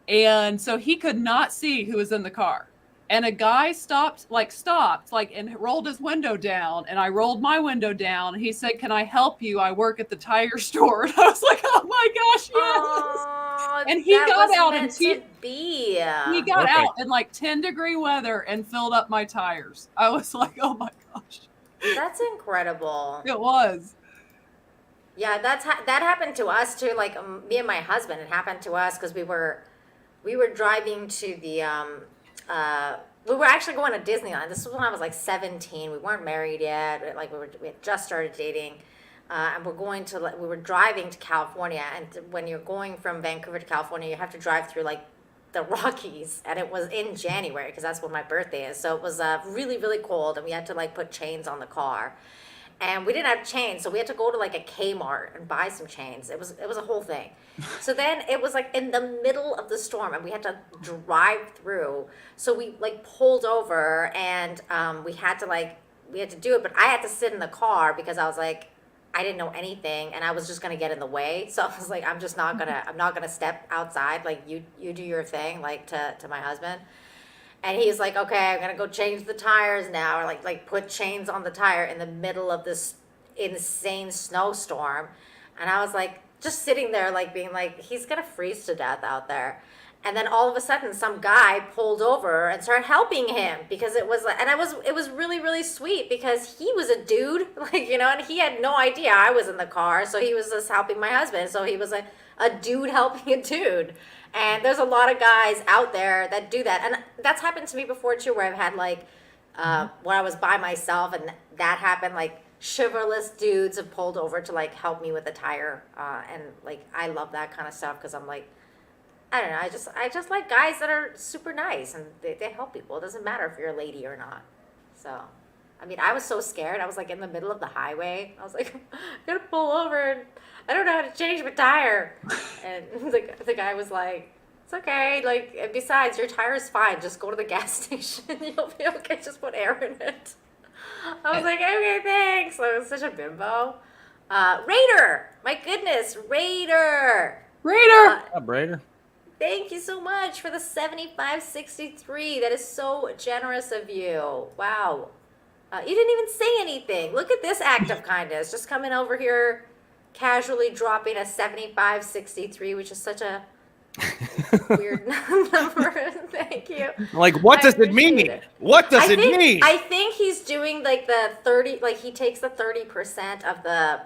And so he could not see who was in the car. And a guy stopped and rolled his window down, and I rolled my window down. He said, "Can I help you? I work at the tire store." And I was like, "Oh my gosh, yes!" And he got out in like 10-degree weather and filled up my tires. I was like, "Oh my gosh, that's incredible!" It was. Yeah, that happened to us too. Like me and my husband, it happened to us because we were driving to the. We were actually going to Disneyland. This was when I was like 17. We weren't married yet. Like we had just started dating, and we were driving to California. And when you're going from Vancouver to California, you have to drive through like the Rockies, and it was in January because that's when my birthday is. So it was really, really cold, and we had to like put chains on the car. And we didn't have chains, so we had to go to like a Kmart and buy some chains. It was a whole thing. So then it was like in the middle of the storm, and we had to drive through. So we like pulled over, and we had to do it, but I had to sit in the car because I was like, I didn't know anything, and I was just gonna get in the way. So I was like, I'm not gonna step outside. Like you do your thing, like to my husband. And he's like, okay, I'm gonna go change the tires now, or like put chains on the tire in the middle of this insane snowstorm. And I was like, just sitting there, like being like, he's gonna freeze to death out there. And then all of a sudden, some guy pulled over and started helping him because it was like, and it was really, really sweet because he was a dude, like, and he had no idea I was in the car, so he was just helping my husband. So he was a dude helping a dude. And there's a lot of guys out there that do that. And that's happened to me before too, where I've had like when I was by myself and that happened, like chivalrous dudes have pulled over to like help me with the tire. And like, I love that kind of stuff because I'm like, I don't know, I just like guys that are super nice and they help people. It doesn't matter if you're a lady or not. So, I mean, I was so scared. I was like in the middle of the highway. I was like, I'm gonna pull over and I don't know how to change my tire. And the guy was like, it's okay. Like, and besides, your tire's fine. Just go to the gas station. You'll be okay. Just put air in it. I was like, okay, thanks. So it was such a bimbo. Raider, my goodness, Raider. Raider. Thank you so much for the 7563. That is so generous of you. Wow. You didn't even say anything. Look at this act of kindness. Just coming over here, casually dropping a 7563, which is such a weird number. Thank you. Like, what does it mean? What does it mean? I think he's doing like the 30, like he takes the 30% of the,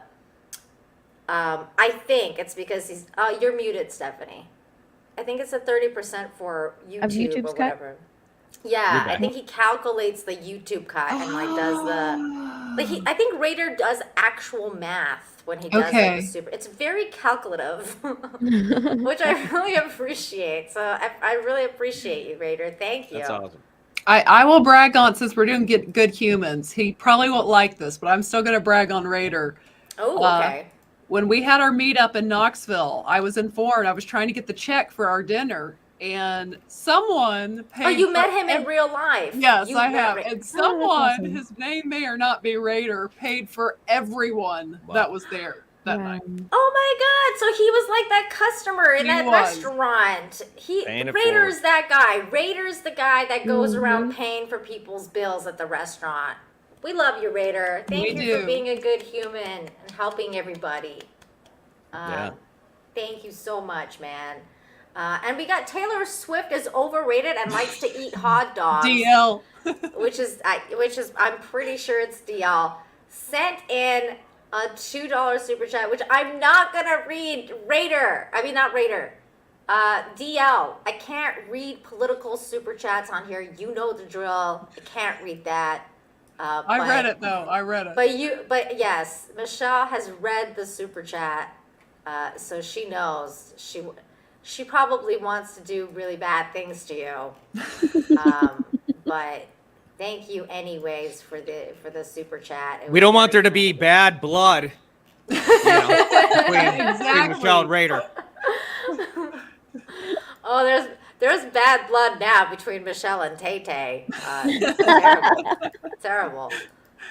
I think it's because he's, you're muted, Stephanie. I think it's a 30% for YouTube or whatever. Yeah, I think he calculates the YouTube cut and like does the, like I think Raider does actual math when he does like the super. It's very calculative, which I really appreciate. So I really appreciate you, Raider. Thank you. That's awesome. I will brag on, since we're doing good humans. He probably won't like this, but I'm still going to brag on Raider. Oh, okay. When we had our meetup in Knoxville, I was informed. I was trying to get the check for our dinner, and someone paid. Oh, you met him in real life? Yes, I have. And someone, his name may or not be Raider, paid for everyone that was there that night. Oh my God! So he was like that customer in that restaurant. Raider's that guy. Raider's the guy that goes around paying for people's bills at the restaurant. We love you, Raider. Thank you for being a good human and helping everybody. Thank you so much, man. And we got Taylor Swift is overrated and likes to eat hot dogs. DL. which is I'm pretty sure it's DL. Sent in a $2 super chat, which I'm not gonna read. Raider. I mean, not Raider. DL. I can't read political super chats on here. You know the drill. I can't read that. I read it though. I read it. But yes, Michelle has read the super chat, so she knows. She probably wants to do really bad things to you, but thank you anyways for the super chat. We don't want there to be bad blood. Between Michelle and Raider. Oh, there's bad blood now between Michelle and Tay Tay. Terrible. Terrible.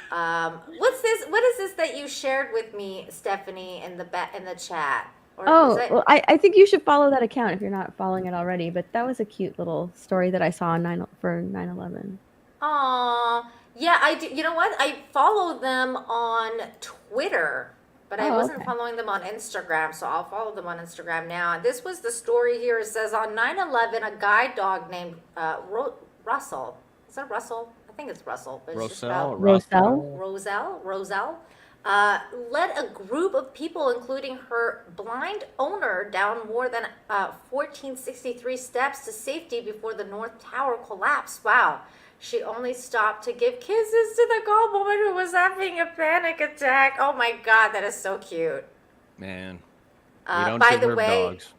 What's this? What is this that you shared with me, Stephanie, in the chat? Well, I think you should follow that account if you're not following it already. But that was a cute little story that I saw on for 9/11. Aw, yeah, I do. You know what? I follow them on Twitter, but I wasn't following them on Instagram, so I'll follow them on Instagram now. This was the story here. It says on 9/11, a guide dog named Russell. Is that Russell? I think it's Russell. But it's Roselle. Led a group of people, including her blind owner, down more than 1463 steps to safety before the North Tower collapsed. Wow. She only stopped to give kisses to the girl woman who was having a panic attack. Oh my God, that is so cute. Man, we don't by the deserve way, dogs.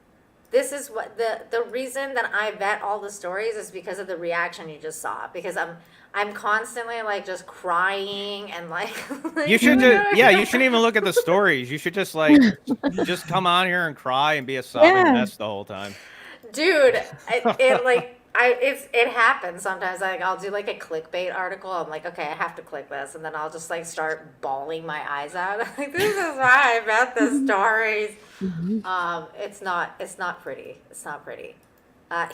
this is what the reason that I vet all the stories is because of the reaction you just saw. Because I'm constantly like just crying and like. You should you shouldn't even look at the stories. You should just just come on here and cry and be a sobbing mess the whole time. Dude, it happens sometimes. Like I'll do like a clickbait article. I'm like, okay, I have to click this, and then I'll just like start bawling my eyes out. Like, this is why I vet the stories. It's not pretty. It's not pretty.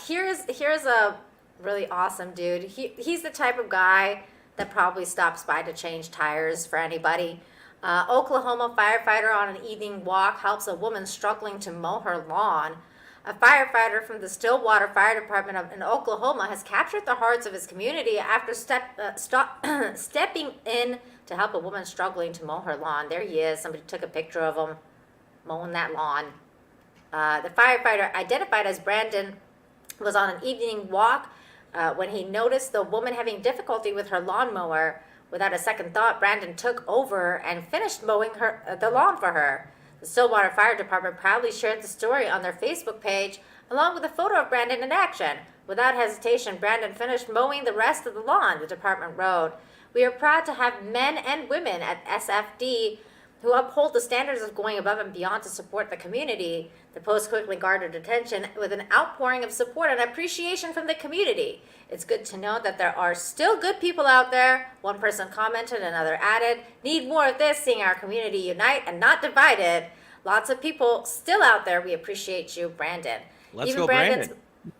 Here's a really awesome dude. He's the type of guy that probably stops by to change tires for anybody. Oklahoma firefighter on an evening walk helps a woman struggling to mow her lawn. A firefighter from the Stillwater Fire Department in Oklahoma has captured the hearts of his community after stepping in to help a woman struggling to mow her lawn. There he is. Somebody took a picture of him mowing that lawn. The firefighter, identified as Brandon, was on an evening walk When he noticed the woman having difficulty with her lawnmower, without a second thought, Brandon took over and finished mowing the lawn for her. The Stillwater Fire Department proudly shared the story on their Facebook page, along with a photo of Brandon in action. Without hesitation, Brandon finished mowing the rest of the lawn, the department wrote. We are proud to have men and women at SFD who uphold the standards of going above and beyond to support the community. The post quickly garnered attention with an outpouring of support and appreciation from the community. It's good to know that there are still good people out there. One person commented, another added, need more of this, seeing our community unite and not divided. Lots of people still out there. We appreciate you, Brandon. Let's go, Brandon.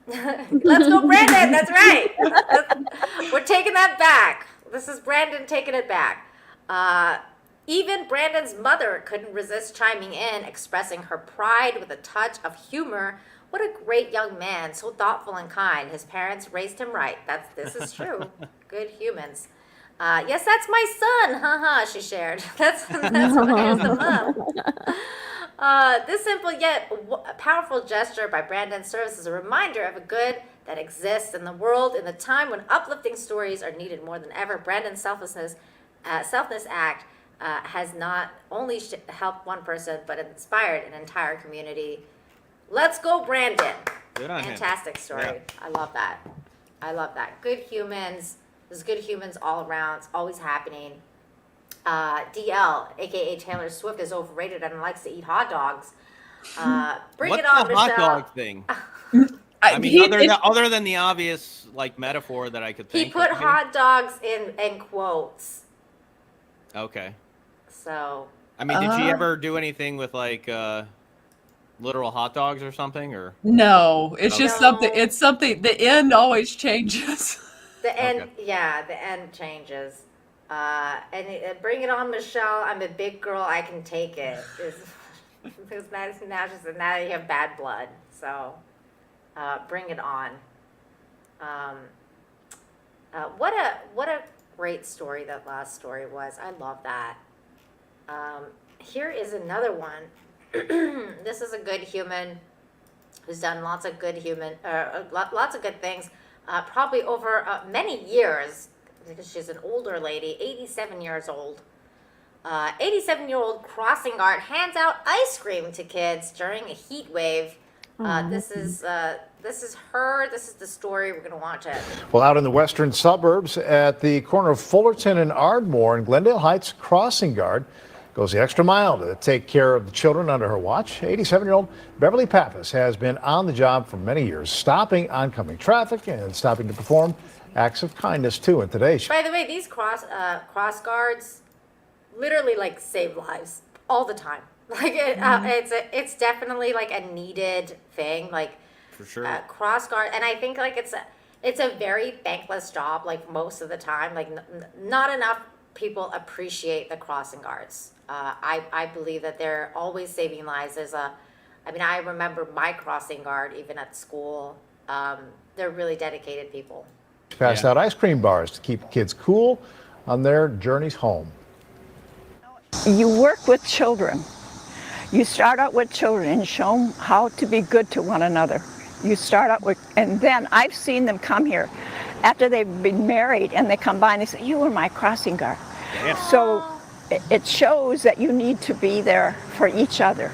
Let's go, Brandon. That's right. We're taking that back. This is Brandon taking it back. Even Brandon's mother couldn't resist chiming in, expressing her pride with a touch of humor. What a great young man, so thoughtful and kind. His parents raised him right. This is true. Good humans. Yes, that's my son. Haha, she shared. That's what I used to love. This simple yet powerful gesture by Brandon serves as a reminder of a good that exists in the world in the time when uplifting stories are needed more than ever. Brandon's selflessness act has not only helped one person, but inspired an entire community. Let's go, Brandon. Good on Fantastic him. story. Yeah. I love that. I love that. Good humans. There's good humans all around. It's always happening. DL, aka Taylor Swift, is overrated and likes to eat hot dogs. Bring What's it on, the Michelle. hot dog thing? I mean, other than the obvious like metaphor that I could think. He put of, hot dogs in quotes. Okay. So. I mean, did she ever do anything with like literal hot dogs or something, or? No, it's just something. It's something. The end always changes. The end, yeah, the end changes. Bring it on, Michelle. I'm a big girl. I can take it. Because now you have bad blood. So, bring it on. What a great story that last story was. I love that. Here is another one. This is a good human who's done lots of good things. Probably over many years, because she's an older lady, 87 years old. 87-year-old crossing guard hands out ice cream to kids during a heat wave. This is her. This is the story. We're going to watch it. Well, out in the western suburbs at the corner of Fullerton and Ardmore in Glendale Heights, crossing guard goes the extra mile to take care of the children under her watch. 87-year-old Beverly Pappas has been on the job for many years, stopping oncoming traffic and stopping to perform acts of kindness too. And today, By the way, these cross guards literally like save lives all the time. Like it's definitely like a needed thing. Like for sure, cross guard, and I think like it's a very thankless job. Like most of the time, like not enough people appreciate the crossing guards. I believe that they're always saving lives. I remember my crossing guard even at school. They're really dedicated people. passed out ice cream bars to keep kids cool on their journeys home. You work with children. You start out with children and show them how to be good to one another. You start out with, and then I've seen them come here after they've been married and they come by and they say, you were my crossing guard. Damn. So it shows that you need to be there for each other.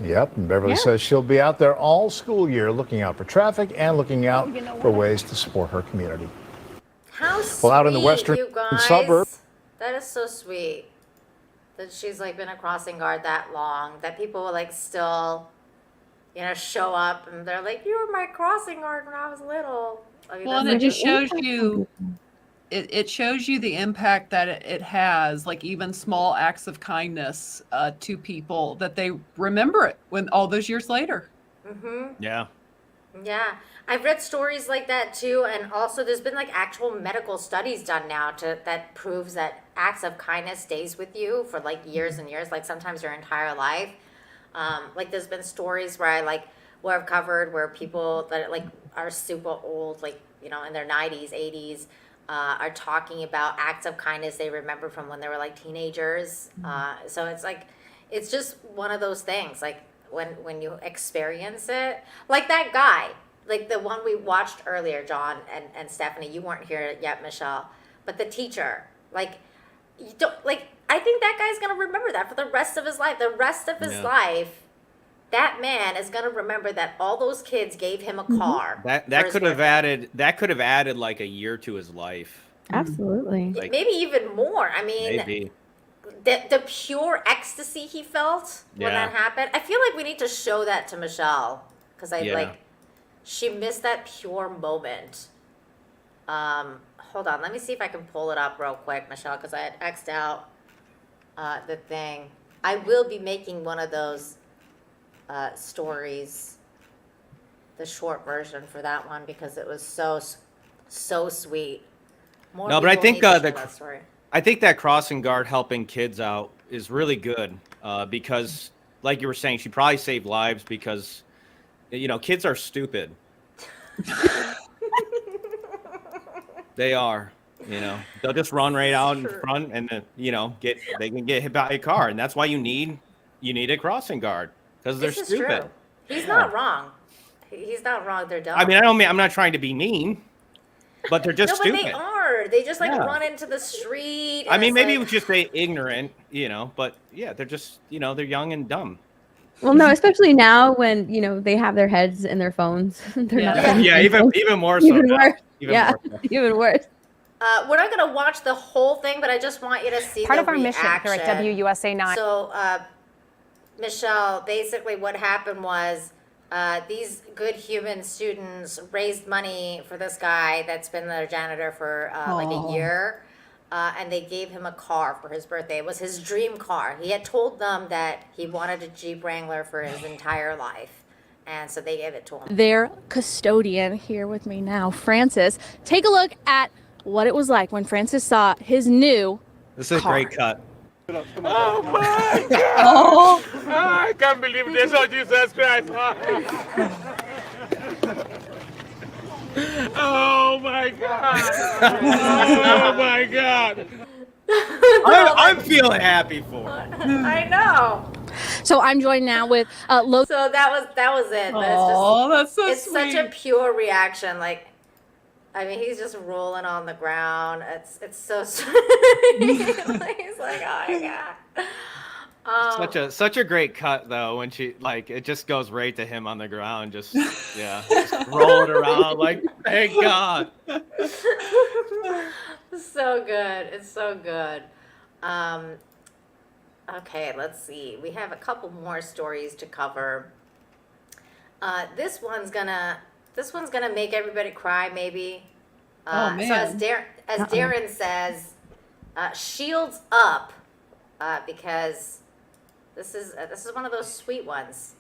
Yep, and Beverly says she'll be out there all school year looking out for traffic and looking out for ways to support her community. How sweet, well, out in the western you guys. suburb. That is so sweet. That she's like been a crossing guard that long. That people will like still, show up and they're like, "You were my crossing guard when I was little." I mean, Well, and it just shows you. It shows you the impact that it has, like even small acts of kindness to people, that they remember it when all those years later. Mm-hmm. Yeah. Yeah, I've read stories like that too, and also there's been like actual medical studies done now that proves that acts of kindness stays with you for like years and years, like sometimes your entire life. Like there's been stories where I've covered where people that like are super old, like in their 90s, 80s. Are talking about acts of kindness they remember from when they were like teenagers. So it's just one of those things. Like when you experience it, like that guy, like the one we watched earlier, John and Stephanie, you weren't here yet, Michelle, but the teacher, like, you don't, like, I think that guy's gonna remember that for the rest of his life. The rest of his life, that man is gonna remember that all those kids gave him a car. That could have added like a year to his life. Absolutely. Like, maybe even more. I mean, maybe. The pure ecstasy he felt when that happened. I feel like we need to show that to Michelle, because she missed that pure moment. Hold on, let me see if I can pull it up real quick, Michelle, because I had X'd out the thing. I will be making one of those stories, the short version for that one, because it was so sweet. More No, but I people think need to share that story. I think that crossing guard helping kids out is really good because, like you were saying, she probably saved lives because, kids are stupid. They are, they'll just run right out in front and they can get hit by a car, and that's why you need a crossing guard because they're This is stupid. true. He's not wrong. He's not wrong. They're dumb. I mean, I'm not trying to be mean, but they're just stupid. But they are. They just run into the street. I mean, maybe it was just they ignorant, but yeah, they're just, they're young and dumb. Well, no, especially now when, they have their heads in their phones. They're not paying attention. even more so. Even now. worse. Even Yeah, more so. even worse. We're not going to watch the whole thing, but I just want you to see Part the of our mission here at WUSA 9. So, Michelle, basically what happened was these good human students raised money for this guy that's been their janitor for like a year. And they gave him a car for his birthday. It was his dream car. He had told them that he wanted a Jeep Wrangler for his entire life. And so they gave it to him. Their custodian here with me now, Francis. Take a look at what it was like when Francis saw his new This is a great cut. Oh my God! I can't believe this. Oh, Jesus Christ. Oh my God! Oh my God! I'm feeling happy for it. I know. So I'm joined now with So that was it. But Oh, that's so it's sweet. such a pure reaction. Like, I mean, he's just rolling on the ground. It's so sweet. He's like, oh my God. Such a great cut though when she it just goes right to him on the ground, just rolling around like thank God. So good. It's so good. Okay, let's see. We have a couple more stories to cover. This one's gonna make everybody cry, maybe. Oh, man. So as Darren says, shields up, because this is one of those sweet ones.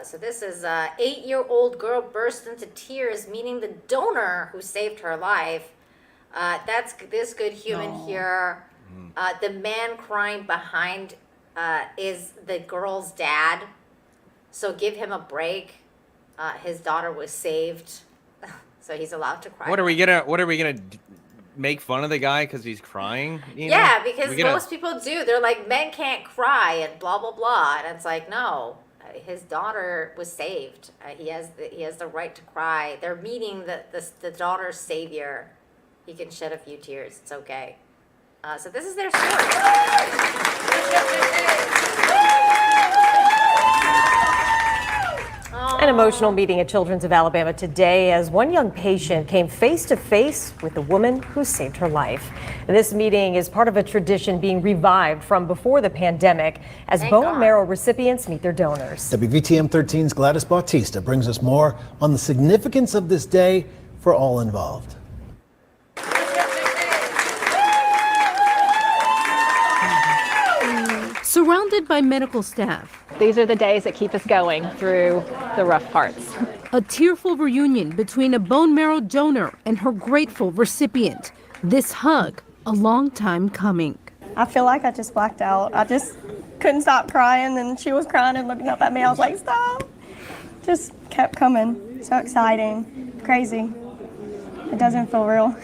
So this is 8-year-old girl burst into tears, meeting the donor who saved her life. That's this good human here. The man crying behind is the girl's dad. So give him a break. His daughter was saved, so he's allowed to cry. What are we gonna make fun of the guy because he's crying? Yeah, because most people do. They're like, men can't cry and blah blah blah, and it's like, no, his daughter was saved. He has the right to cry. They're meeting the daughter's savior. He can shed a few tears. It's okay. So this is their story. An emotional meeting at Children's of Alabama today as one young patient came face to face with the woman who saved her life. And this meeting is part of a tradition being revived from before the pandemic as bone marrow recipients meet their donors. WVTM 13's Gladys Bautista brings us more on the significance of this day for all involved. Surrounded by medical staff. These are the days that keep us going through the rough parts. A tearful reunion between a bone marrow donor and her grateful recipient. This hug, a long time coming. I feel like I just blacked out. I just couldn't stop crying, and she was crying and looking up at me. I was like, stop. Just kept coming. So exciting. Crazy. It doesn't feel real.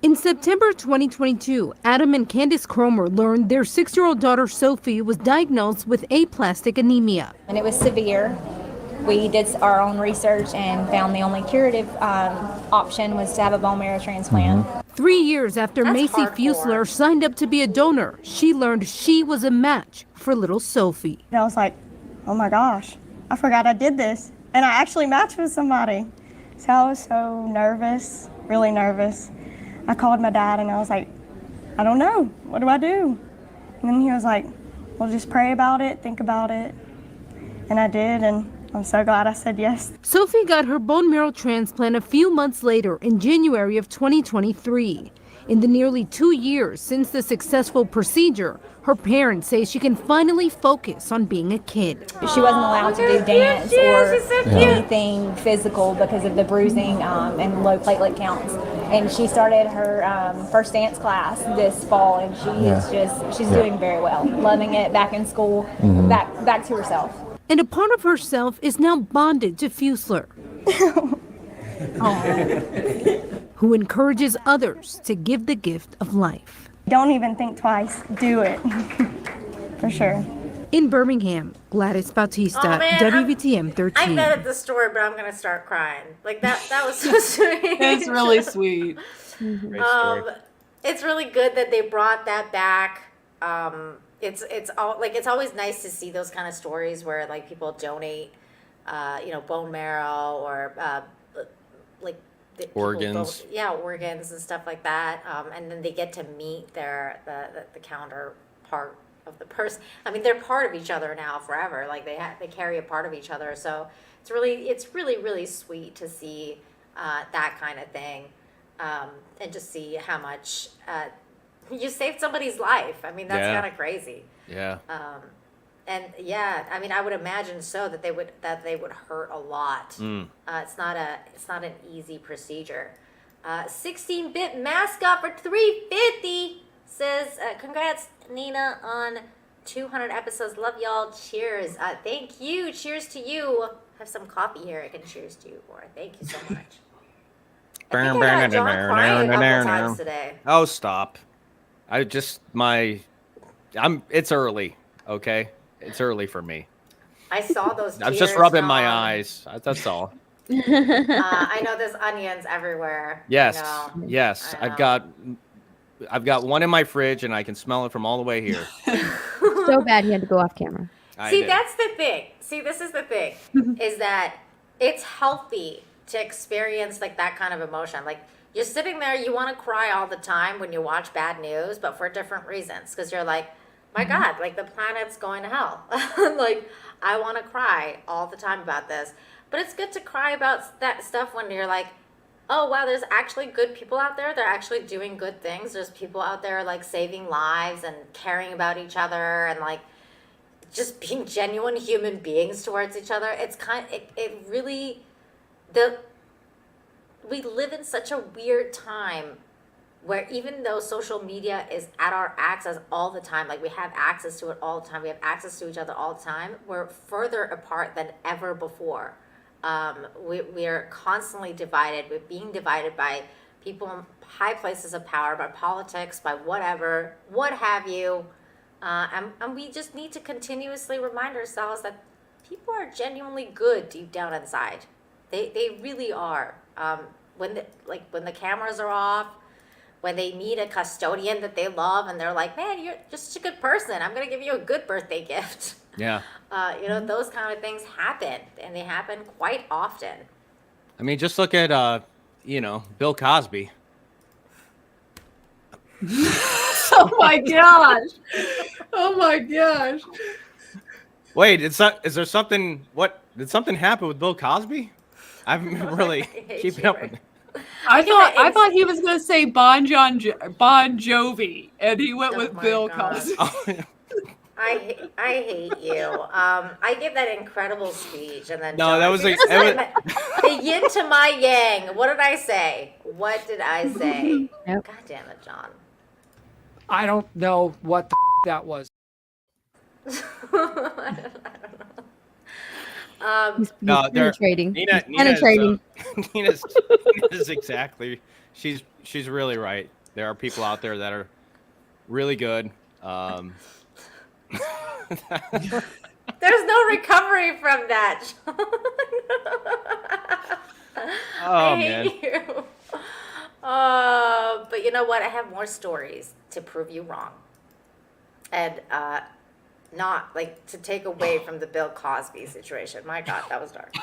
In September 2022, Adam and Candace Cromer learned their 6-year-old daughter Sophie was diagnosed with aplastic anemia. And it was severe. We did our own research and found the only curative option was to have a bone marrow transplant. 3 years after That's Macy hardcore. Fusler signed up to be a donor, she learned she was a match for little Sophie. And I was like, oh my gosh, I forgot I did this. And I actually matched with somebody. So I was so nervous, really nervous. I called my dad and I was like, I don't know, what do I do? And then he was like, well, just pray about it, think about it. And I did, and I'm so glad I said yes. Sophie got her bone marrow transplant a few months later in January of 2023. In the nearly 2 years since the successful procedure, her parents say she can finally focus on being a kid. She wasn't allowed to do dance or anything physical because of the bruising and low platelet counts. And she started her first dance class this fall, and she's doing very well, loving it, back in school, back to herself. And a part of herself is now bonded to Fusler, who encourages others to give the gift of life. Don't even think twice, do it, for sure. In Birmingham, Gladys Bautista, Oh, man, WVTM I 13. bet at the story, but I'm going to start crying. Like, that was so sweet. That's really sweet. It's really good that they brought that back. It's always nice to see those kind of stories where like people donate, bone marrow or like Organs. Organs and stuff like that. And then they get to meet the counterpart of the person. I mean, they're part of each other now forever. Like they carry a part of each other. So it's really sweet to see that kind of thing, and just see how much you saved somebody's life. I mean, that's kind of crazy. Yeah. And yeah, I mean, I would imagine so that they would hurt a lot. It's not an easy procedure. 16-bit mascot for 350 says, congrats Nina on 200 episodes. Love y'all. Cheers. Thank you. Cheers to you. Have some coffee here. I can cheers to you for. Thank you so much. I think I got John crying a couple times today. Oh, stop. It's early, okay? It's early for me. I saw those tears. I'm just rubbing my eyes. That's all. I know there's onions everywhere. Yes, I know. yes. I know. I've got one in my fridge, and I can smell it from all the way here. So bad he had to go off camera. That's the thing. See, this is the thing, is that it's healthy to experience like that kind of emotion. Like you're sitting there, you want to cry all the time when you watch bad news, but for different reasons. Because you're like, my God, like the planet's going to hell. Like I want to cry all the time about this. But it's good to cry about that stuff when you're like, oh wow, there's actually good people out there. They're actually doing good things. There's people out there like saving lives and caring about each other and like just being genuine human beings towards each other. It's we live in such a weird time where even though social media is at our access all the time, like we have access to it all the time, we have access to each other all the time, we're further apart than ever before. We are constantly divided. We're being divided by people in high places of power, by politics, by whatever, what have you. And we just need to continuously remind ourselves that people are genuinely good deep down inside. They really are. When the cameras are off, when they meet a custodian that they love and they're like, man, you're just a good person. I'm going to give you a good birthday gift. Yeah. Those kind of things happen, and they happen quite often. I mean, just look at, Bill Cosby. Oh my gosh. Oh my gosh. Wait, is there something? Did something happen with Bill Cosby? I haven't been really keeping up with it. I thought he was going to say Bon Jovi, and he went with Bill Cosby. I hate you. I give that incredible speech, and then No, that was the yin to my yang. What did I say? God damn it, John. I don't know what that was. No, penetrating. Nina's exactly. She's really right. There are people out there that are really good. They're There's no recovery from that. I hate you. But you know what? I have more stories to prove you wrong. And not like to take away from the Bill Cosby situation. My God, that was dark.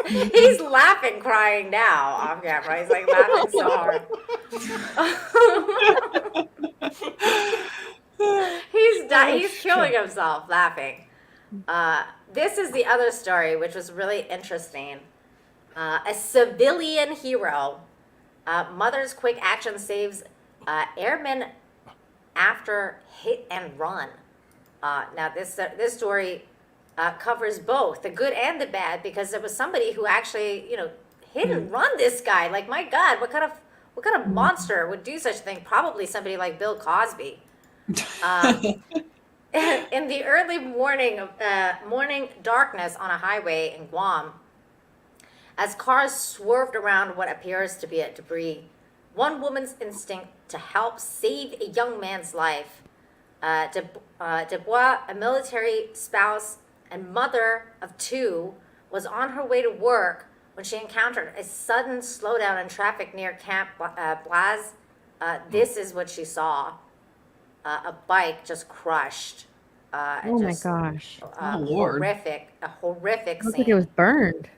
he's laughing, crying now off camera. He's like laughing so hard. He's killing himself laughing. This is the other story, which was really interesting. A civilian hero. Mother's quick action saves airmen after hit and run. Now this story covers both the good and the bad, because there was somebody who actually, hit and run this guy. Like, my God, what kind of monster would do such a thing? Probably somebody like Bill Cosby. In the early morning darkness on a highway in Guam, as cars swerved around what appears to be a debris, one woman's instinct to help save a young man's life, Dubois, a military spouse and mother of two, was on her way to work when she encountered a sudden slowdown in traffic near Camp Blaz. This is what she saw. A bike just crushed. Oh my gosh. Horrific Looks scene. like it was burned.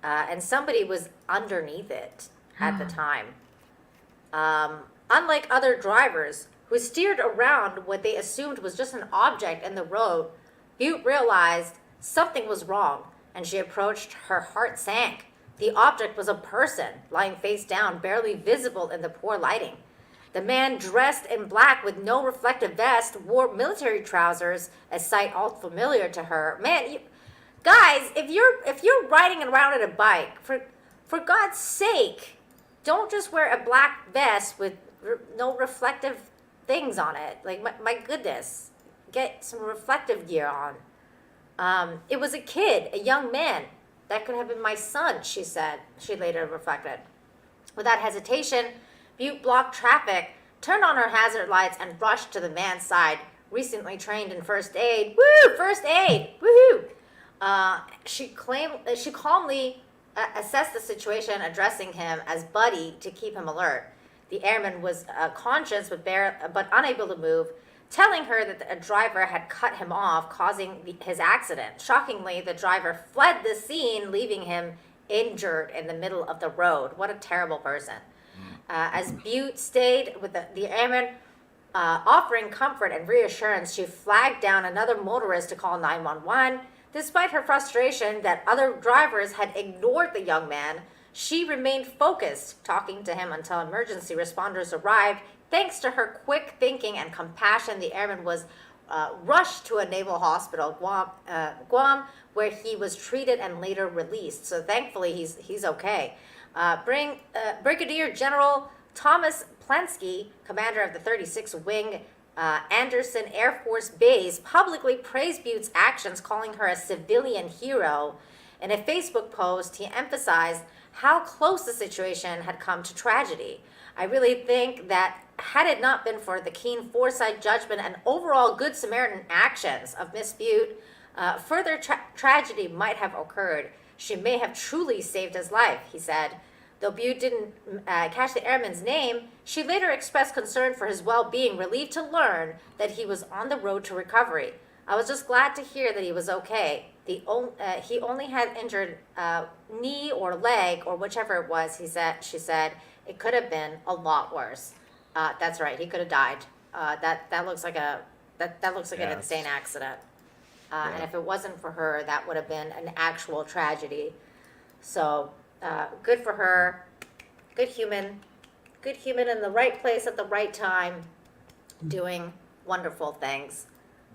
And somebody was underneath it at the time. Unlike other drivers who steered around what they assumed was just an object in the road, Butte realized something was wrong, and she approached. Her heart sank. The object was a person lying face down, barely visible in the poor lighting. The man, dressed in black with no reflective vest, wore military trousers, a sight all familiar to her. Man, guys, if you're riding around on a bike, for God's sake, don't just wear a black vest with no reflective things on it. Like, my goodness, get some reflective gear on. It was a kid, a young man. That could have been my son, she said. She later reflected. Without hesitation, Butte blocked traffic, turned on her hazard lights, and rushed to the man's side. Recently trained in first aid. Woo! First aid! Woohoo! She calmly assessed the situation, addressing him as Buddy to keep him alert. The airman was conscious but unable to move, telling her that a driver had cut him off, causing his accident. Shockingly, the driver fled the scene, leaving him injured in the middle of the road. What a terrible person. As Butte stayed with the airman, offering comfort and reassurance, she flagged down another motorist to call 911. Despite her frustration that other drivers had ignored the young man, she remained focused, talking to him until emergency responders arrived. Thanks to her quick thinking and compassion, the airman was rushed to a naval hospital, Guam, where he was treated and later released. So thankfully, he's okay. Brigadier General Thomas Plensky, commander of the 36th Wing, Anderson Air Force Base, publicly praised Butte's actions, calling her a civilian hero. In a Facebook post, he emphasized how close the situation had come to tragedy. I really think that had it not been for the keen foresight, judgment, and overall good Samaritan actions of Miss Butte, further tragedy might have occurred. She may have truly saved his life, he said. Though Butte didn't catch the airman's name, she later expressed concern for his well-being, relieved to learn that he was on the road to recovery. I was just glad to hear that he was okay. He only had injured knee or leg or whichever it was, she said. It could have been a lot worse. That's right, he could have died. That looks like an insane accident. And if it wasn't for her, that would have been an actual tragedy. So good for her. Good human in the right place at the right time, doing wonderful things.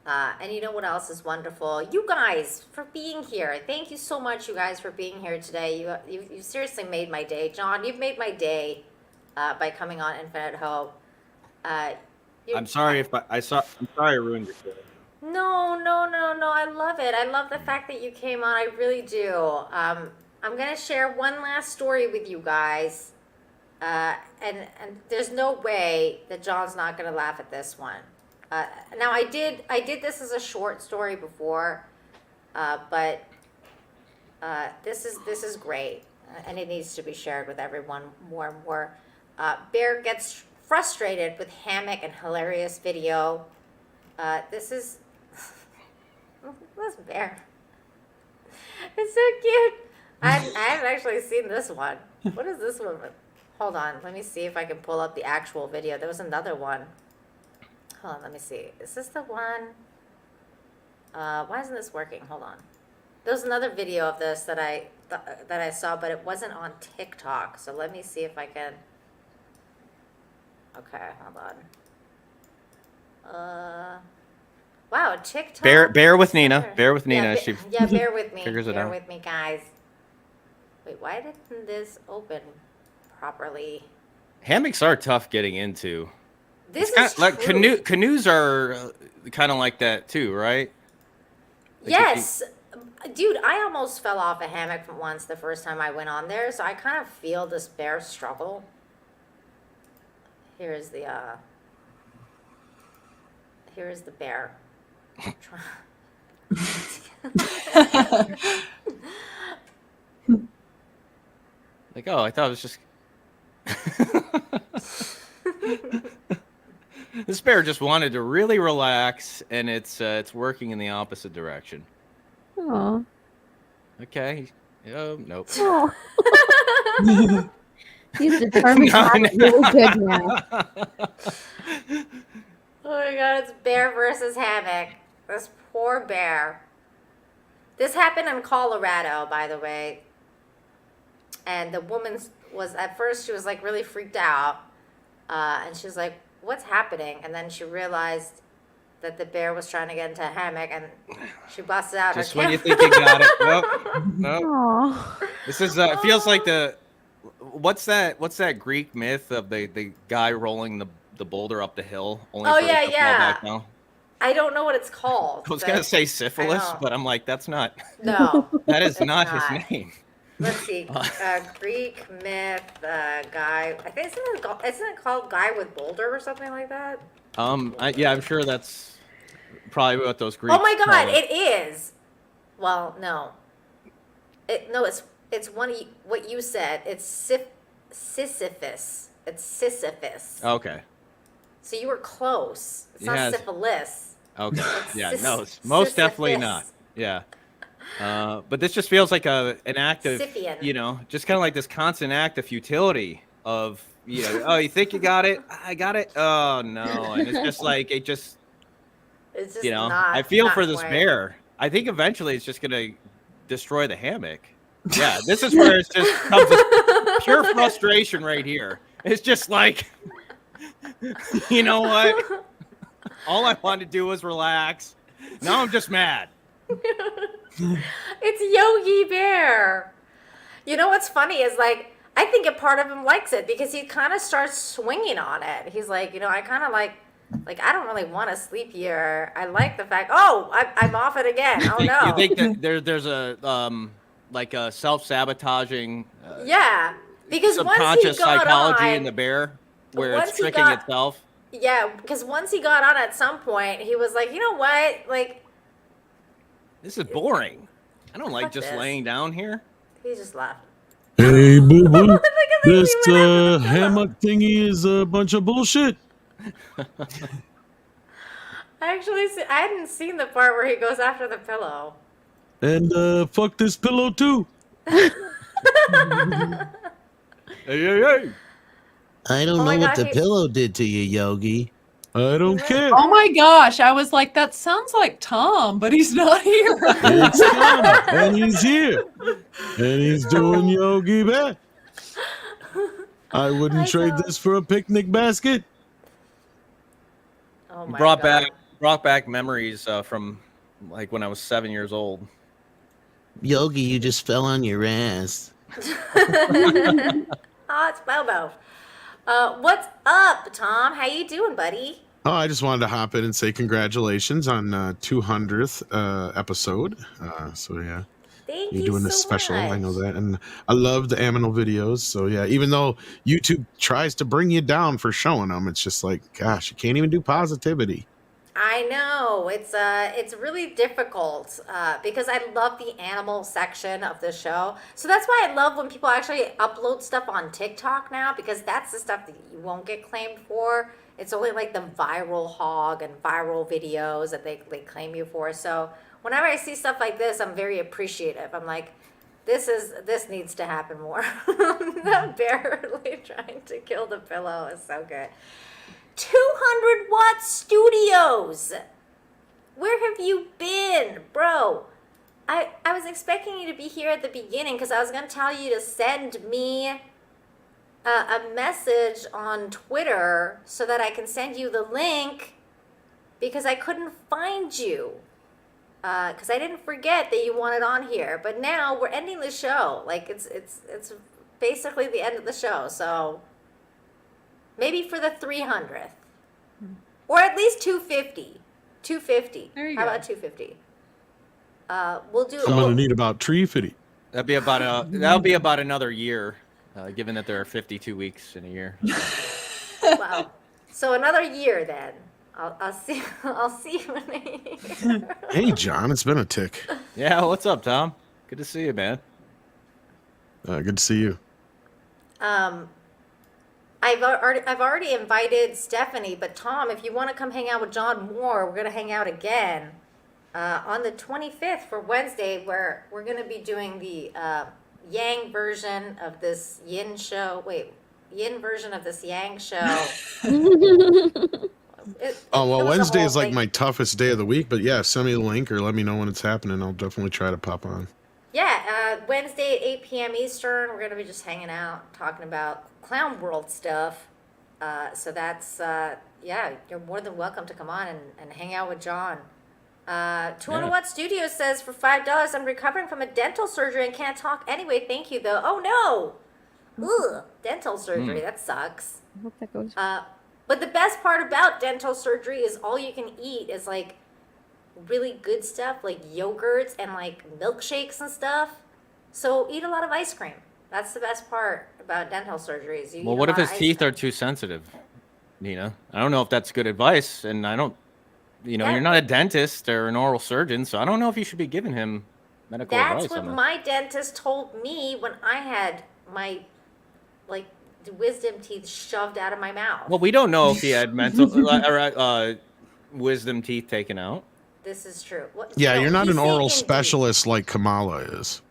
And you know what else is wonderful? You guys for being here. Thank you so much, you guys, for being here today. You seriously made my day. John, you've made my day by coming on Infinite Hope. I'm sorry I'm sorry I ruined your day. No. I love it. I love the fact that you came on. I really do. I'm going to share one last story with you guys. And there's no way that John's not going to laugh at this one. Now I did this as a short story before, but this is great, and it needs to be shared with everyone more and more. Bear gets frustrated with hammock and hilarious video. This is this bear. It's so cute. I haven't actually seen this one. What is this one? Hold on, let me see if I can pull up the actual video. There was another one. Hold on, let me see. Is this the one? Why isn't this working? Hold on. There was another video of this that I saw, but it wasn't on TikTok. So let me see if I can. Okay, hold on. Wow, TikTok. Bear with Nina. Bear with Nina. Yeah, bear with me. Figures it Bear out. with me, guys. Wait, why didn't this open properly? Hammocks are tough getting into. This It's is like true. canoes are kind of like that too, right? Like Yes. Dude, I almost fell off a hammock once the first time I went on there, so I kind of feel this bear struggle. Here's the bear. Like, oh, I thought it was just. This bear just wanted to really relax, and it's working in the opposite direction. Aw. Okay. Nope. Aw. He's determined to have it really good now. Oh my god, it's bear versus hammock. This poor bear. This happened in Colorado, by the way. And the woman was, at first, she was like really freaked out. And she was like, what's happening? And then she realized that the bear was trying to get into a hammock, and she busted out Just her when you camera. think you got it. Nope. Aw. This is it feels like what's that Greek myth of the guy rolling the boulder up the hill only Oh, for it yeah, to fall yeah. back down? I don't know what it's called. I was but gonna say syphilis, know. but I'm like, that's not. No. That is it's not his name. Let's see. Greek myth, guy. I think isn't it called Guy with Boulder or something like that? Yeah, I'm sure that's probably what those Greeks. Oh my God, call it is. Well, no. It's one of what you said. It's Sisyphus. It's Sisyphus. Okay. So you were close. It's Yeah. not syphilis. Okay. It's Yeah. No, it's most definitely not. Yeah. But this just feels like an act of, Scythian. just kind of like this constant act of futility of, oh, you think you got it? I got it. Oh no. And it's just like, It's just not. I feel not for this quite. bear. I think eventually it's just going to destroy the hammock. Yeah. This is where it's just comes to pure frustration right here. It's just like, you know what? All I wanted to do was relax. Now I'm just mad. It's Yogi Bear. You know what's funny is like I think a part of him likes it because he kind of starts swinging on it. He's like, I kind of like I don't really want to sleep here. I like the fact. Oh, I'm off it again. Oh no. You think that there's a like a self-sabotaging Yeah, because once he subconscious got psychology on, in the bear where once it's he tricking got- itself? yeah, because once he got on at some point, he was like, you know what, like This is boring. I don't like Fuck just this. laying down here. he just left. Hey, boo boo. This hammock thingy is a bunch of bullshit. I hadn't seen the part where he goes after the pillow. And fuck this pillow too. Hey, hey, hey. I don't Oh my know what God, the pillow did to you, Yogi. I don't care. Oh my gosh, I was like, that sounds like Tom, but he's not here. It's Tom, and he's here. And he's doing Yogi back. I wouldn't trade this for a picnic basket. Oh my Brought God. back memories from like when I was 7 years old. Yogi, you just fell on your ass. Oh, it's Bobo. What's up, Tom? How you doing, buddy? Oh, I just wanted to hop in and say congratulations on 200th episode. So yeah, Thank you're you doing so a special. I know much. that, and I love the Aminal videos. So yeah, even though YouTube tries to bring you down for showing them, it's just like, gosh, you can't even do positivity. I know it's really difficult because I love the animal section of the show. So that's why I love when people actually upload stuff on TikTok now, because that's the stuff that you won't get claimed for. It's only like the viral hog and viral videos that they claim you for. So whenever I see stuff like this, I'm very appreciative. I'm like, this needs to happen more. The barely trying to kill the pillow is so good. 200 Watt Studios. Where have you been, bro? I was expecting you to be here at the beginning because I was going to tell you to send me a message on Twitter so that I can send you the link, because I couldn't find you. Because I didn't forget that you wanted on here. But now we're ending the show. Like, it's basically the end of the show. So maybe for the 300th. Or at least 250. 250. There you How go. about 250? We'll do I'm gonna need about 350. That'll be about another year, given that there are 52 weeks in a year. Wow. So another year then. I'll see you in a year. Hey, John, it's been a tick. Yeah, what's up, Tom? Good to see you, man. Good to see you. I've already invited Stephanie, but Tom, if you want to come hang out with John more, we're gonna hang out again on the 25th for Wednesday, where we're gonna be doing the Yang version of this Yin show. Wait, Yin version of this Yang show. Oh, well, it was a Wednesday whole is like thing. my toughest day of the week, but yeah, send me the link or let me know when it's happening. I'll definitely try to pop on. Yeah, Wednesday at 8 p.m. Eastern, we're gonna be just hanging out, talking about Clown World stuff. So that's yeah, you're more than welcome to come on and hang out with John. 200 Watt Studios says for $5, I'm recovering from a dental surgery and can't talk anyway. Thank you though. Oh no, ugh, dental surgery. That sucks. I hope that goes. But the best part about dental surgery is all you can eat is like really good stuff, like yogurts and like milkshakes and stuff. So eat a lot of ice cream. That's the best part about dental surgeries. You Well, eat a what if lot his of ice teeth cream. are too sensitive, Nina? I don't know if that's good advice, and I don't, Yeah. you're not a dentist or an oral surgeon, so I don't know if you should be giving him medical That's advice what on that. my dentist told me when I had my like wisdom teeth shoved out of my mouth. Well, we don't know if he had mental or wisdom teeth taken out. This is true. What, Yeah, no, you're not he's an oral saying specialist like Kamala is.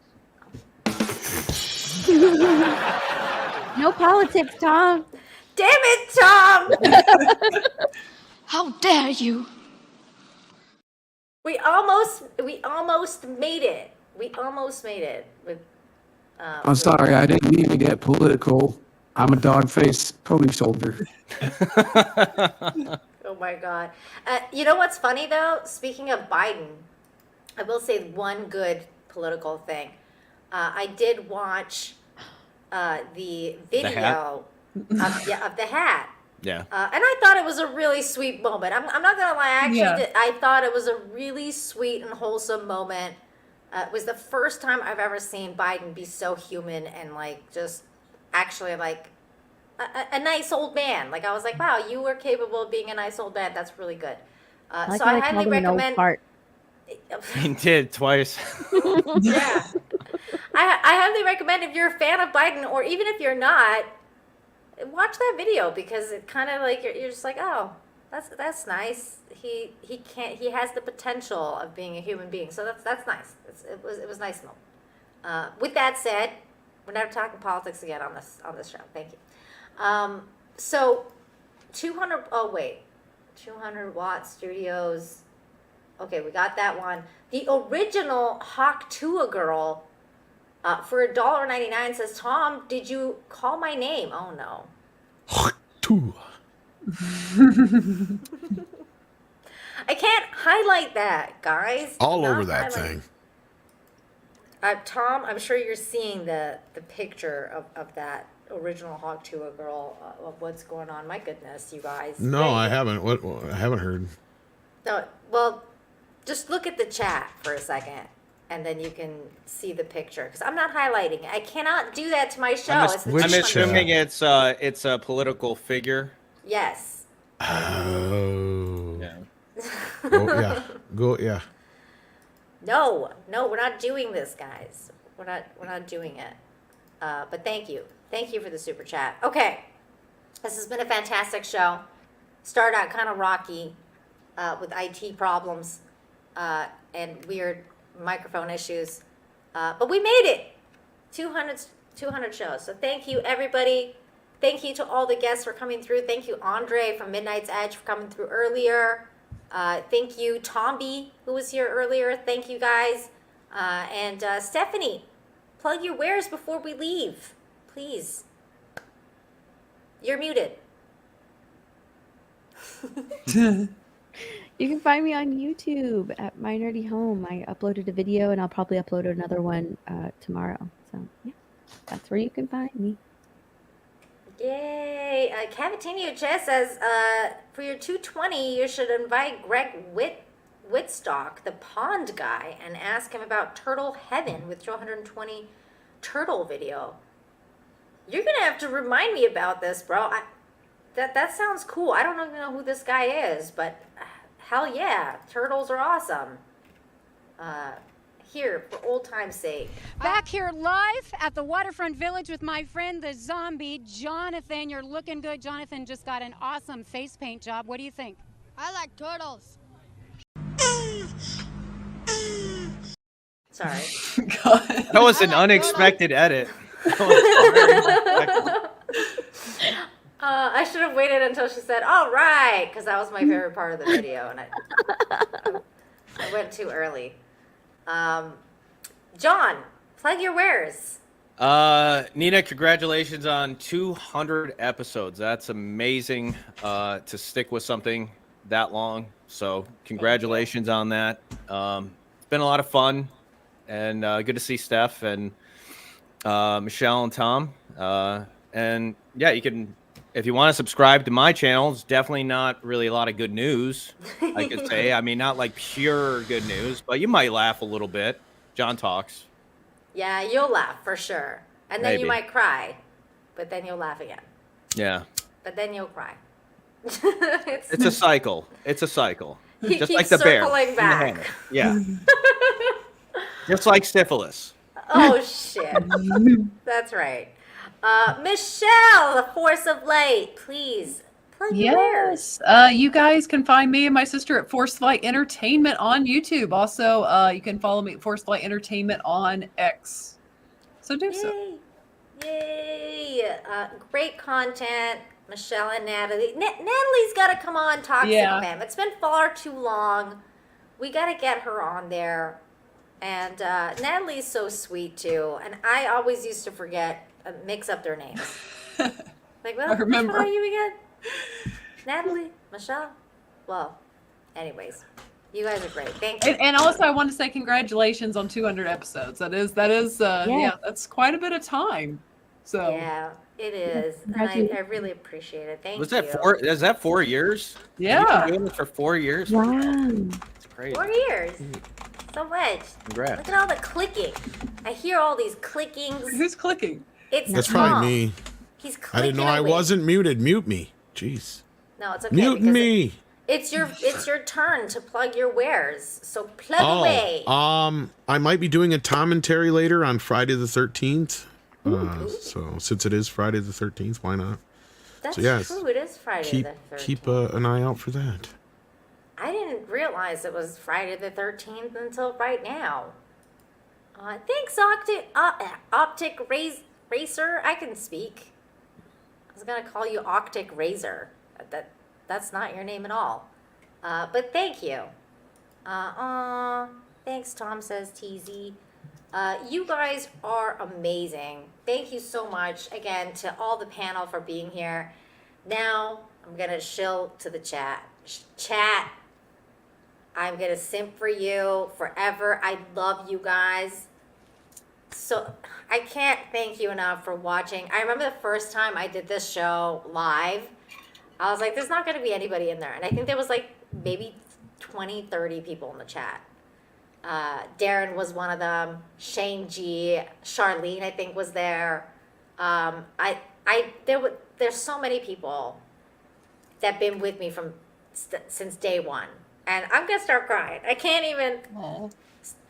No politics, Tom. Damn it, Tom! How dare you? We almost made it. We almost made it with. I'm sorry, I didn't mean to get political. I'm a dog-faced pony soldier. Oh my God. You know what's funny though? Speaking of Biden, I will say one good political thing. I did watch the video of the hat. Yeah. And I thought it was a really sweet moment. I'm not gonna lie, I actually did, I thought it was a really sweet and wholesome moment. It was the first time I've ever seen Biden be so human and like just actually like a nice old man. Like I was like, wow, you were capable of being a nice old man. That's really good. So I highly recommend. He did twice. Yeah. I highly recommend if you're a fan of Biden, or even if you're not, watch that video, because it kind of like you're just like, oh, that's nice. He has the potential of being a human being. So that's nice. It was nice. With that said, we're never talking politics again on this show. Thank you. So 200 Watt Studios. Okay, we got that one. The original Hawk Tua girl for $1.99 says, Tom, did you call my name? Oh no. Tua. I can't highlight that, guys. All Not over that highlight. thing. Tom, I'm sure you're seeing the picture of that original Hawk Tua girl of what's going on. My goodness, you guys. No, I haven't. What? I haven't heard. No, well, just look at the chat for a second, and then you can see the picture. Because I'm not highlighting it. I cannot do that to my show. I'm assuming it's a political figure. Yes. Oh. Yeah. Oh yeah. Go yeah. No, we're not doing this, guys. We're not doing it. But thank you for the super chat. Okay, this has been a fantastic show. Started out kind of rocky with IT problems and weird microphone issues, but we made it. 200 shows. So thank you, everybody. Thank you to all the guests for coming through. Thank you, Andre from Midnight's Edge, for coming through earlier. Thank you, Tomby, who was here earlier. Thank you, guys. And Stephanie, plug your wares before we leave, please. You're muted. You can find me on YouTube at My Nerdy Home. I uploaded a video, and I'll probably upload another one tomorrow. So yeah, that's where you can find me. Yay! Cavatinho Chess says, for your 220, you should invite Greg Whitstock, the pond guy, and ask him about Turtle Heaven with 220 turtle video. You're gonna have to remind me about this, bro. That sounds cool. I don't even know who this guy is, but hell yeah, turtles are awesome. Here, for old time's sake. Back here live at the Waterfront Village with my friend the zombie, Jonathan. You're looking good. Jonathan just got an awesome face paint job. What do you think? I like turtles. Sorry. That was an unexpected edit. That was very unexpected. I should have waited until she said, all right, because that was my favorite part of the video, and I went too early. John, plug your wares. Nina, congratulations on 200 episodes. That's amazing to stick with something that long. So congratulations on that. It's been a lot of fun, and good to see Steph and Michelle and Tom. And yeah, you can, if you want to subscribe to my channel, it's definitely not really a lot of good news, I could say. I mean, not like pure good news, but you might laugh a little bit. John talks. Yeah, you'll laugh for sure. And then Maybe. you might cry, but then you'll laugh again. Yeah. But then you'll cry. It's a cycle. It's a cycle. He Just keeps like the bear. circling back. Yeah. Just like syphilis. Oh, shit. That's right. Michelle, the Force of Light, please plug your wares. Yes. You guys can find me and my sister at Force Flight Entertainment on YouTube. Also, you can follow me at Force Flight Entertainment on X. So do so. Yay! Great content, Michelle and Natalie. Natalie's got to come on Toxic Fam. It's been far too long. We got to get her on there. And Natalie's so sweet too. And I always used to forget, mix up their names. Like, well, which one are you again? Natalie, Michelle. Well, anyways, you guys are great. Thank you. And also, I want to say congratulations on 200 episodes. That is, yeah, that's quite a bit of time. So yeah, it is. And I really appreciate it. Thank you. Was that 4? Is that 4 years? Yeah. You've been doing this for 4 years. Wow. It's great. 4 years. So much. Congrats. Look at all the clicking. I hear all these clickings. Who's clicking? It's That's Tom. probably me. He's I clicking didn't know I away. wasn't muted. Mute me. Jeez. No, it's okay. Mute because me. It's your turn to plug your wares. So plug away. I might be doing a commentary later on Friday the 13th. So since it is Friday the 13th, why not? That's so, yes, true. It is Friday the 13th. Keep an eye out for that. I didn't realize it was Friday the 13th until right now. Thanks, Optic Racer. I can speak. I was gonna call you Optic Razor. That's not your name at all. But thank you. Thanks, Tom says TZ. You guys are amazing. Thank you so much again to all the panel for being here. Now I'm gonna shill to the chat. Chat. I'm gonna simp for you forever. I love you guys. So I can't thank you enough for watching. I remember the first time I did this show live, I was like, there's not gonna be anybody in there. And I think there was like maybe 20, 30 people in the chat. Darren was one of them. Shane G, Charlene, I think, was there. There's so many people that've been with me since day one, And I'm gonna start crying. I can't even.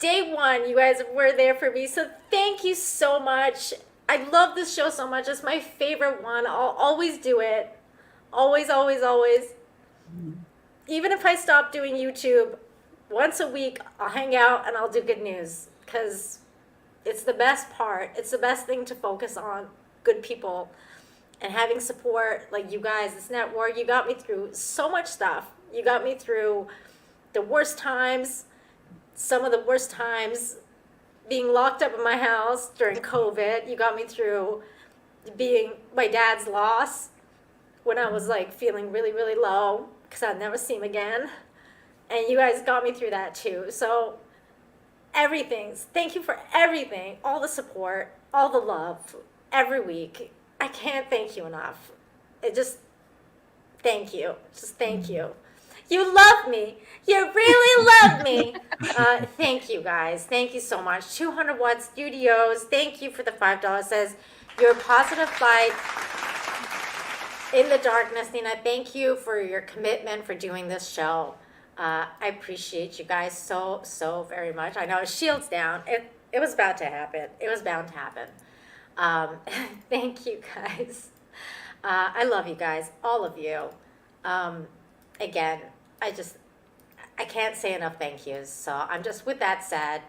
Day one, you guys were there for me, so thank you so much. I love this show so much. It's my favorite one. I'll always do it. Always, always, always. Even if I stop doing YouTube, once a week, I'll hang out and I'll do good news because it's the best part. It's the best thing to focus on, good people and having support like you guys, this network. You got me through so much stuff. You got me through the worst times, some of the worst times, being locked up in my house during COVID. You got me through being my dad's loss when I was like feeling really, really low because I'd never see him again. And you guys got me through that too. So thank you for everything, all the support, all the love, every week. I can't thank you enough. Thank you. Just thank you. You love me. You really love me. Thank you guys. Thank you so much. 200 Watt Studios. Thank you for the $5. Says you're a positive light in the darkness, Nina. Thank you for your commitment for doing this show. I appreciate you guys so, so very much. I know Shield's down. It was about to happen. It was bound to happen. Thank you guys. I love you guys, all of you. Again, I can't say enough thank yous. So I'm just, with that said,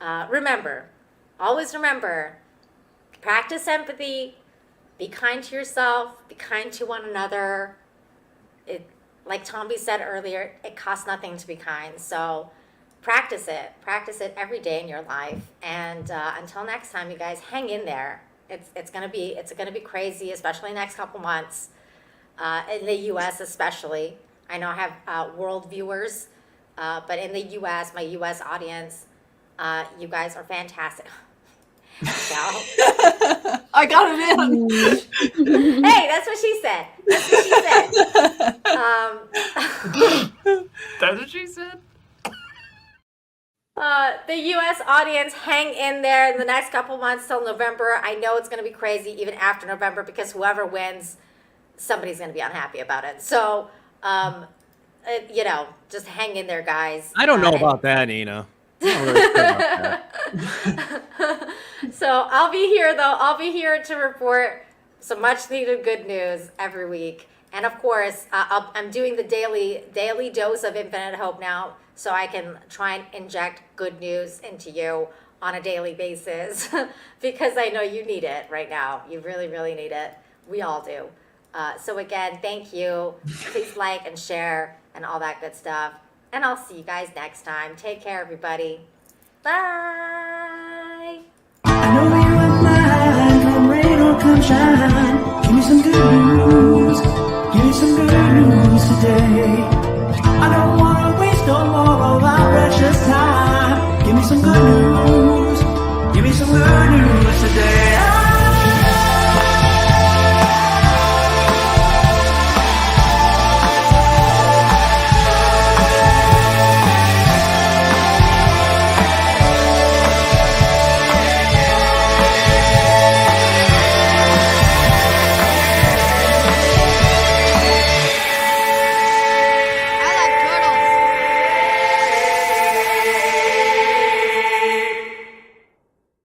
always remember, practice empathy, be kind to yourself, be kind to one another. Like Tomby said earlier, it costs nothing to be kind. So practice it every day in your life. And until next time, you guys, hang in there. It's gonna be crazy, especially next couple months, in the U.S. especially. I know I have world viewers, but in the U.S., my U.S. audience, you guys are fantastic. I got it in. Hey, that's what she said. That's what she said. That's what she said. The U.S. audience, hang in there in the next couple months till November. I know it's going to be crazy even after November because whoever wins, somebody's going to be unhappy about it. So, just hang in there, guys. I don't know about that, Nina. I don't really care about that. So I'll be here, though. I'll be here to report some much-needed good news every week. And, of course, I'm doing the daily dose of Infinite Hope now, so I can try and inject good news into you on a daily basis because I know you need it right now. You really, really need it. We all do. So again, thank you. Please like and share and all that good stuff. And I'll see you guys next time. Take care, everybody. Bye.